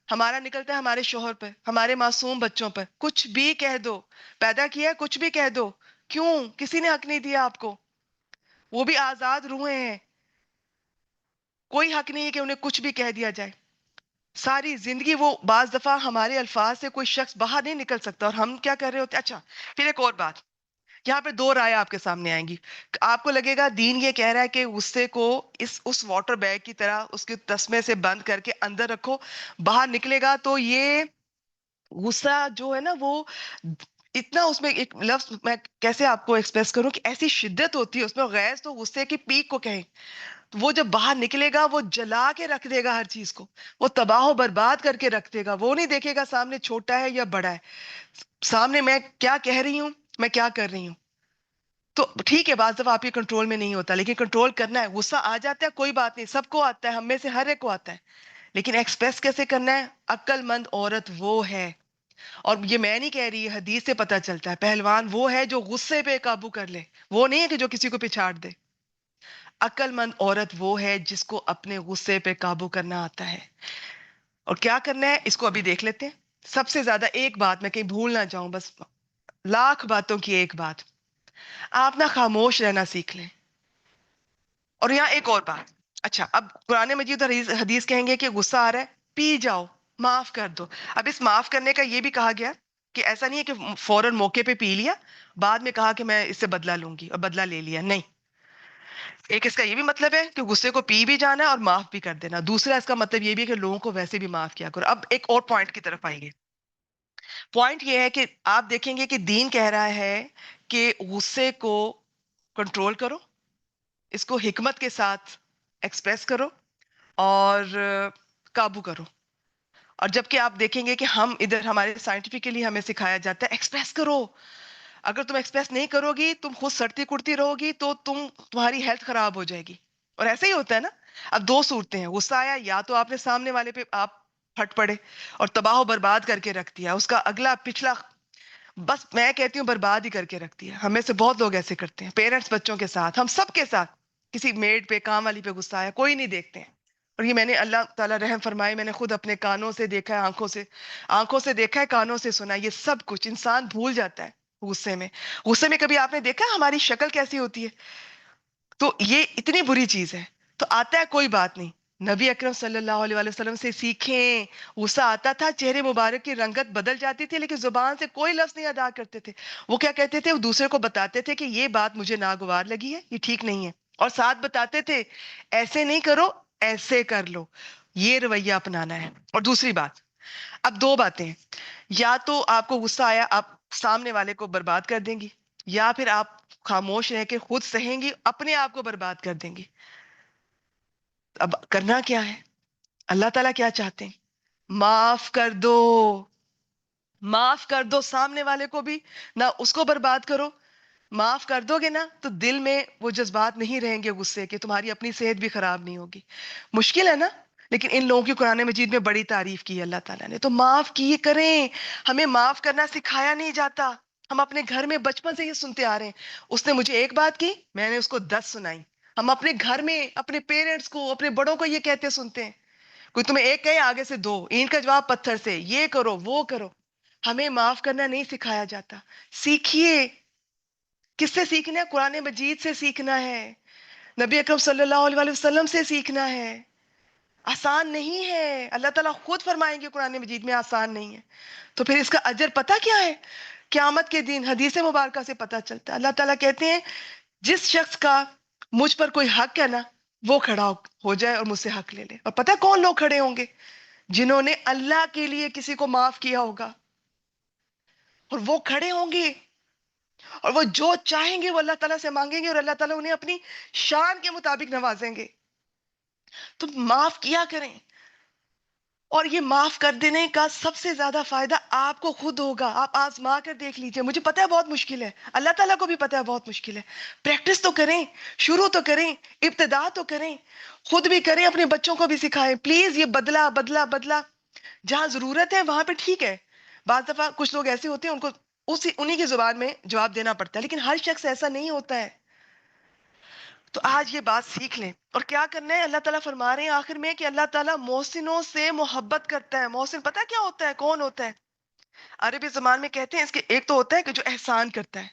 ہمارا نکلتا ہے ہمارے شوہر پہ، ہمارے معصوم بچوں پہ. کچھ بھی کہہ دو، پیدا کیا ہے کچھ بھی کہہ دو، کیوں؟ کسی نے حق نہیں دیا آپ کو، وہ بھی آزاد روحیں ہیں، کوئی حق نہیں ہے کہ انہیں کچھ بھی کہہ دیا جائے. ساری زندگی وہ بعض دفعہ ہمارے الفاظ سے کوئی شخص باہر نہیں نکل سکتا، اور ہم کیا کر رہے ہوتے ہیں. اچھا پھر ایک اور بات، یہاں پہ دو رائے آپ کے سامنے آئیں گی. آپ کو لگے گا دین یہ کہہ رہا ہے کہ غصے کو اس واٹر بیگ کی طرح اس کے تسمے سے بند کر کے اندر رکھو، باہر نکلے گا تو یہ غصہ جو ہے نا وہ اتنا، اس میں ایک لفظ میں کیسے آپ کو ایکسپریس کروں کہ ایسی شدت ہوتی ہے اس میں، غیظ تو غصے کی پیک کو کہیں. وہ جب باہر نکلے گا وہ جلا کے رکھ دے گا ہر چیز کو، وہ تباہ و برباد کر کے رکھ دے گا. وہ نہیں دیکھے گا سامنے چھوٹا ہے یا بڑا ہے، سامنے میں کیا کہہ رہی ہوں، میں کیا کر رہی ہوں. تو ٹھیک ہے بعض دفعہ آپ کے کنٹرول میں نہیں ہوتا، لیکن کنٹرول کرنا ہے. غصہ آ جاتا ہے کوئی بات نہیں، سب کو آتا ہے، ہم میں سے ہر ایک کو آتا ہے، لیکن ایکسپریس کیسے کرنا ہے؟ عقل مند عورت وہ ہے، اور یہ میں نہیں کہہ رہی، حدیث سے پتہ چلتا ہے، پہلوان وہ ہے جو غصے پہ قابو کر لے، وہ نہیں ہے کہ جو کسی کو پچھاڑ دے. عقل مند عورت وہ ہے جس کو اپنے غصے پہ قابو کرنا آتا ہے. اور کیا کرنا ہے اس کو ابھی دیکھ لیتے ہیں. سب سے زیادہ ایک بات میں کہیں بھول نہ جاؤں، بس لاکھ باتوں کی ایک بات، آپ نہ خاموش رہنا سیکھ لیں. اور یہاں ایک اور بات، اچھا اب قرآن مجید اور حدیث کہیں گے کہ غصہ آ رہا ہے، پی جاؤ، معاف کر دو. اب اس معاف کرنے کا یہ بھی کہا گیا کہ ایسا نہیں ہے کہ فوراً موقع پہ پی لیا، بعد میں کہا کہ میں اس سے بدلہ لوں گی اور بدلہ لے لیا. نہیں، ایک اس کا یہ بھی مطلب ہے کہ غصے کو پی بھی جانا ہے اور معاف بھی کر دینا. دوسرا اس کا مطلب یہ بھی ہے کہ لوگوں کو ویسے بھی معاف کیا کرو. اب ایک اور پوائنٹ کی طرف آئیں گے. پوائنٹ یہ ہے کہ آپ دیکھیں گے کہ دین کہہ رہا ہے کہ غصے کو کنٹرول کرو، اس کو حکمت کے ساتھ ایکسپریس کرو اور قابو کرو. اور جبکہ آپ دیکھیں گے کہ ہم ادھر ہمارے سائنٹیفکلی ہمیں سکھایا جاتا ہے ایکسپریس کرو. اگر تم ایکسپریس نہیں کرو گی، تم خود سڑتی کڑتی رہو گی، تو تمہاری ہیلتھ خراب ہو جائے گی. اور ایسا ہی ہوتا ہے نا. اب دو صورتیں ہیں، غصہ آیا یا تو آپ نے سامنے والے پہ آپ پھٹ پڑے اور تباہ و برباد کر کے رکھ دیا، اس کا اگلا پچھلا بس میں کہتی ہوں برباد ہی کر کے رکھ دیا. ہمیں سے بہت لوگ ایسے کرتے ہیں، پیرنٹس بچوں کے ساتھ، ہم سب کے ساتھ. کسی میڈ پہ، کام والی پہ غصہ آیا، کوئی نہیں دیکھتے ہیں. اور یہ میں نے اللہ تعالیٰ رحم فرمائے، میں نے خود اپنے کانوں سے دیکھا ہے، آنکھوں سے دیکھا ہے، کانوں سے سنا ہے. یہ سب کچھ انسان بھول جاتا ہے غصے میں. غصے میں کبھی آپ نے دیکھا ہماری شکل کیسی ہوتی ہے؟ تو یہ اتنی بری چیز ہے. تو آتا ہے کوئی بات نہیں، نبی اکرم صلی اللہ علیہ وآلہ وسلم سے سیکھیں. غصہ آتا تھا، چہرے مبارک کی رنگت بدل جاتی تھی، لیکن زبان سے کوئی لفظ نہیں ادا کرتے تھے. وہ کیا کہتے تھے؟ وہ دوسرے کو بتاتے تھے کہ یہ بات مجھے ناگوار لگی ہے، یہ ٹھیک نہیں ہے، اور ساتھ بتاتے تھے ایسے نہیں کرو، ایسے کر لو. یہ رویہ اپنانا ہے. اور دوسری بات، اب دو باتیں ہیں، یا تو آپ کو غصہ آیا آپ سامنے والے کو برباد کر دیں گی، یا پھر آپ خاموش رہ کے خود سہیں گی، اپنے آپ کو برباد کر دیں گی. اب کرنا کیا ہے؟ اللہ تعالیٰ کیا چاہتے ہیں؟ معاف کر دو، معاف کر دو. سامنے والے کو بھی نہ اس کو برباد کرو. معاف کر دو گے نا تو دل میں وہ جذبات نہیں رہیں گے غصے کے، تمہاری اپنی صحت بھی خراب نہیں ہوگی. مشکل ہے نا، لیکن ان لوگوں کی قرآن مجید میں بڑی تعریف کی ہے اللہ تعالیٰ نے. تو معاف کیے کریں. ہمیں معاف کرنا سکھایا نہیں جاتا. ہم اپنے گھر میں بچپن سے یہ سنتے آ رہے ہیں، اس نے مجھے ایک بات کی، میں نے اس کو 10 سنائی. ہم اپنے گھر میں اپنے پیرنٹس کو، اپنے بڑوں کو یہ کہتے سنتے ہیں. کوئی تمہیں ایک کہے آگے سے دو، اینٹ کا جواب پتھر سے، یہ کرو وہ کرو. ہمیں معاف کرنا نہیں سکھایا جاتا. سیکھیے. کس سے سیکھنا ہے؟ قرآن مجید سے سیکھنا ہے، نبی اکرم صلی اللہ علیہ وآلہ وسلم سے سیکھنا ہے. آسان نہیں ہے. اللہ تعالیٰ خود فرمائیں گے قرآن مجید میں آسان نہیں ہے. تو پھر اس کا اجر پتہ کیا ہے؟ قیامت کے دن حدیث مبارکہ سے پتہ چلتا ہے، اللہ تعالیٰ کہتے ہیں جس شخص کا مجھ پر کوئی حق ہے نا، وہ کھڑا ہو جائے اور مجھ سے حق لے لے. اور پتہ کون لوگ کھڑے ہوں گے؟ جنہوں نے اللہ کے لیے کسی کو معاف کیا ہوگا، اور وہ کھڑے ہوں گے اور وہ جو چاہیں گے وہ اللہ تعالیٰ سے مانگیں گے، اور اللہ تعالیٰ انہیں اپنی شان کے مطابق نوازیں گے. تو معاف کیا کریں. اور یہ معاف کر دینے کا سب سے زیادہ فائدہ آپ کو خود ہوگا. آپ آزما کر دیکھ لیجئے. مجھے پتا ہے بہت مشکل ہے، اللہ تعالیٰ کو بھی پتا ہے بہت مشکل ہے. پریکٹس تو کریں، شروع تو کریں، ابتدا تو کریں، خود بھی کریں، اپنے بچوں کو بھی سکھائیں. پلیز یہ بدلا بدلا بدلا جہاں ضرورت ہے وہاں پہ ٹھیک ہے. بعض دفعہ کچھ لوگ ایسے ہوتے ہیں ان کو انہی کی زبان میں جواب دینا پڑتا ہے، لیکن ہر شخص ایسا نہیں ہوتا ہے. تو آج یہ بات سیکھ لیں. اور کیا کرنا ہے؟ اللہ تعالیٰ فرما رہے ہیں آخر میں کہ اللہ تعالیٰ محسنوں سے محبت کرتا ہے. محسن پتہ کیا ہوتا ہے؟ کون ہوتا ہے؟ عربی زبان میں کہتے ہیں اس کے ایک تو ہوتا ہے کہ جو احسان کرتا ہے،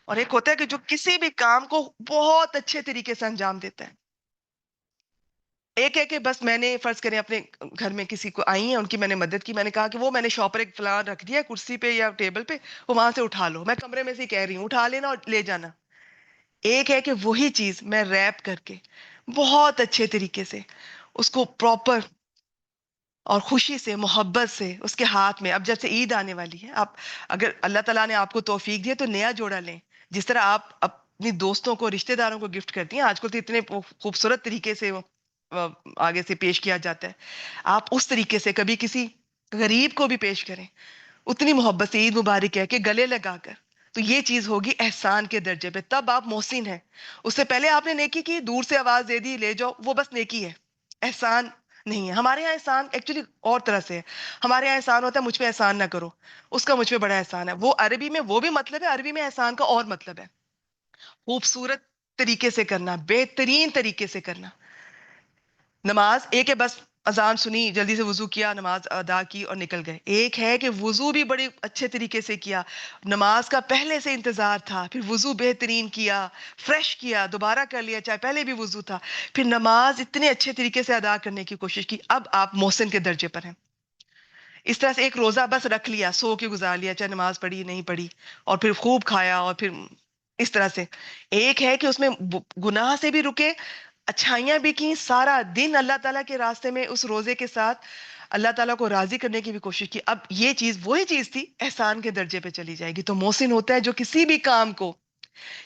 اور ایک ہوتا ہے کہ جو کسی بھی کام کو بہت اچھے طریقے سے انجام دیتا ہے. ایک ہے کہ بس میں نے فرض کریں اپنے گھر میں کسی کو آئی ہیں، ان کی میں نے مدد کی، میں نے کہا کہ وہ میں نے شاپر ایک فلان رکھ دیا کرسی پہ یا ٹیبل پہ، وہ وہاں سے اٹھا لو. میں کمرے میں سے ہی کہہ رہی ہوں اٹھا لینا اور لے جانا. ایک ہے کہ وہی چیز میں ریپ کر کے بہت اچھے طریقے سے اس کو پراپر اور خوشی سے محبت سے اس کے ہاتھ میں. اب جب سے عید آنے والی ہے، آپ اگر اللہ تعالیٰ نے آپ کو توفیق دی تو نیا جوڑا لیں. جس طرح آپ اپنی دوستوں کو رشتہ داروں کو گفٹ کرتی ہیں، آج کل تو اتنے خوبصورت طریقے سے وہ آگے سے پیش کیا جاتا ہے، آپ اس طریقے سے کبھی کسی غریب کو بھی پیش کریں اتنی محبت سے، عید مبارک کہہ کے گلے لگا کر. تو یہ چیز ہوگی احسان کے درجے پہ، تب آپ محسن ہیں. اس سے پہلے آپ نے نیکی کی، دور سے آواز دے دی لے جاؤ، وہ بس نیکی ہے، احسان نہیں ہے. ہمارے یہاں احسان ایکچولی اور طرح سے ہے. ہمارے یہاں احسان ہوتا ہے مجھ پہ احسان نہ کرو، اس کا مجھ پہ بڑا احسان ہے. وہ عربی میں وہ بھی مطلب ہے، عربی میں احسان کا اور مطلب ہے خوبصورت طریقے سے کرنا، بہترین طریقے سے کرنا. نماز ایک ہے بس اذان سنی جلدی سے وضو کیا نماز ادا کی اور نکل گئے. ایک ہے کہ وضو بھی بڑے اچھے طریقے سے کیا، نماز کا پہلے سے انتظار تھا، پھر وضو بہترین کیا، فریش کیا، دوبارہ کر لیا چاہے پہلے بھی وضو تھا، پھر نماز اتنے اچھے طریقے سے ادا کرنے کی کوشش کی. اب آپ محسن کے درجے پر ہیں. اس طرح سے ایک روزہ بس رکھ لیا، سو کے گزار لیا چاہے نماز پڑھی نہیں پڑھی، اور پھر خوب کھایا، اور پھر اس طرح سے. ایک ہے کہ اس میں گناہ سے بھی رکے، اچھائیاں بھی کی، سارا دن اللہ تعالیٰ کے راستے میں اس روزے کے ساتھ اللہ تعالیٰ کو راضی کرنے کی بھی کوشش کی. اب یہ چیز وہی چیز تھی، احسان کے درجے پہ چلی جائے گی. تو محسن ہوتا ہے جو کسی بھی کام کو،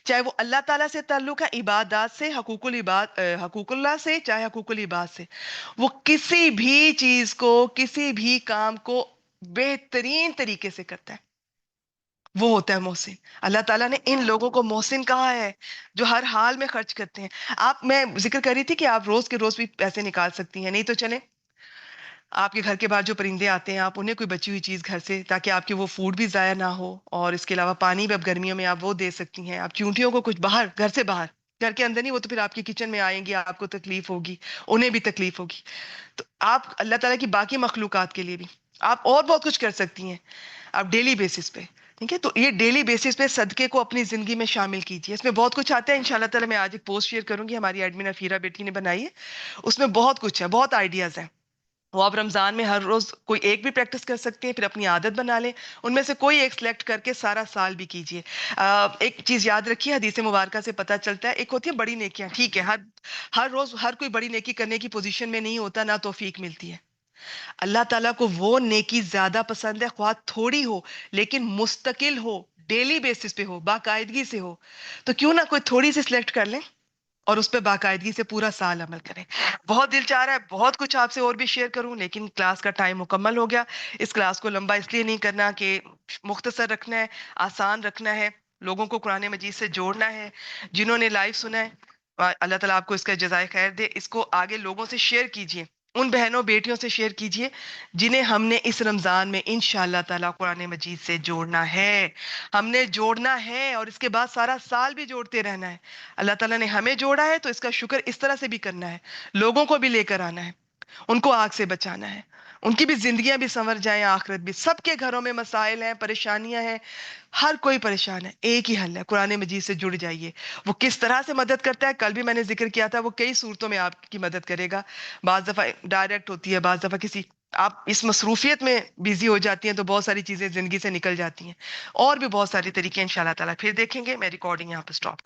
چاہے وہ اللہ تعالیٰ سے تعلق ہے، عبادات سے، حقوق اللہ سے، چاہے حقوق العباد سے، وہ کسی بھی چیز کو، کسی بھی کام کو بہترین طریقے سے کرتا ہے، وہ ہوتا ہے محسن. اللہ تعالیٰ نے ان لوگوں کو محسن کہا ہے جو ہر حال میں خرچ کرتے ہیں. میں ذکر کر رہی تھی کہ آپ روز کے روز بھی پیسے نکال سکتی ہیں. نہیں تو چلیں آپ کے گھر کے باہر جو پرندے آتے ہیں، آپ انہیں کوئی بچی ہوئی چیز گھر سے، تاکہ آپ کے وہ فوڈ بھی ضائع نہ ہو، اور اس کے علاوہ پانی بھی اب گرمیوں میں آپ وہ دے سکتی ہیں. آپ چونٹیوں کو کچھ باہر، گھر سے باہر، گھر کے اندر نہیں، وہ تو پھر آپ کی کچن میں آئیں گی، آپ کو تکلیف ہوگی، انہیں بھی تکلیف ہوگی. تو آپ اللہ تعالیٰ کی باقی مخلوقات کے لیے بھی آپ اور بہت کچھ کر سکتی ہیں، آپ ڈیلی بیسس پہ. ٹھیک ہے، تو یہ ڈیلی بیسس پہ صدقے کو اپنی زندگی میں شامل کیجیے. اس میں بہت کچھ آتا ہے، انشاءاللہ تعالیٰ میں آج ایک پوسٹ شیئر کروں گی، ہماری ایڈمن افیرہ بیٹی نے بنائی ہے. اس میں بہت کچھ ہے، بہت آئیڈیاز ہیں. وہ آپ رمضان میں ہر روز کوئی ایک بھی پریکٹس کر سکتے ہیں، پھر اپنی عادت بنا لیں. ان میں سے کوئی ایک سلیکٹ کر کے سارا سال بھی کیجیے. ایک چیز یاد رکھیے، حدیث مبارکہ سے پتہ چلتا ہے، ایک ہوتی ہے بڑی نیکیاں. ٹھیک ہے، ہر روز ہر کوئی بڑی نیکی کرنے کی پوزیشن میں نہیں ہوتا، نہ توفیق ملتی ہے. اللہ تعالیٰ کو وہ نیکی زیادہ پسند ہے، خواہ تھوڑی ہو لیکن مستقل ہو، ڈیلی بیسس پہ ہو، باقاعدگی سے ہو. تو کیوں نہ کوئی تھوڑی سی سلیکٹ کر لیں اور اس پہ باقاعدگی سے پورا سال عمل کریں. بہت دل چاہ رہا ہے بہت کچھ آپ سے اور بھی شیئر کروں، لیکن کلاس کا ٹائم مکمل ہو گیا. اس کلاس کو لمبا اس لیے نہیں کرنا کہ مختصر رکھنا ہے، آسان رکھنا ہے، لوگوں کو قرآن مجید سے جوڑنا ہے. جنہوں نے لائیو سنا ہے، اللہ تعالیٰ آپ کو اس کا جزائے خیر دے. اس کو آگے لوگوں سے شیئر کیجیے، ان بہنوں بیٹیوں سے شیئر کیجیے جنہیں ہم نے اس رمضان میں انشاءاللہ تعالیٰ قرآن مجید سے جوڑنا ہے. ہم نے جوڑنا ہے، اور اس کے بعد سارا سال بھی جوڑتے رہنا ہے. اللہ تعالیٰ نے ہمیں جوڑا ہے تو اس کا شکر اس طرح سے بھی کرنا ہے، لوگوں کو بھی لے کر آنا ہے، ان کو آگ سے بچانا ہے. ان کی بھی زندگیاں بھی سنور جائیں، آخرت بھی. سب کے گھروں میں مسائل ہیں، پریشانیاں ہیں، ہر کوئی پریشان ہے. ایک ہی حل ہے، قرآن مجید سے جڑ جائیے. وہ کس طرح سے مدد کرتا ہے کل بھی میں نے ذکر کیا تھا، وہ کئی صورتوں میں آپ کی مدد کرے گا. بعض دفعہ ڈائریکٹ ہوتی ہے، بعض دفعہ کسی آپ اس مصروفیت میں بیزی ہو جاتی ہیں تو بہت ساری چیزیں زندگی سے نکل جاتی ہیں. اور بھی بہت سارے طریقے انشاءاللہ تعالیٰ پھر دیکھیں گے. میں ریکارڈنگ یہاں پہ سٹاپ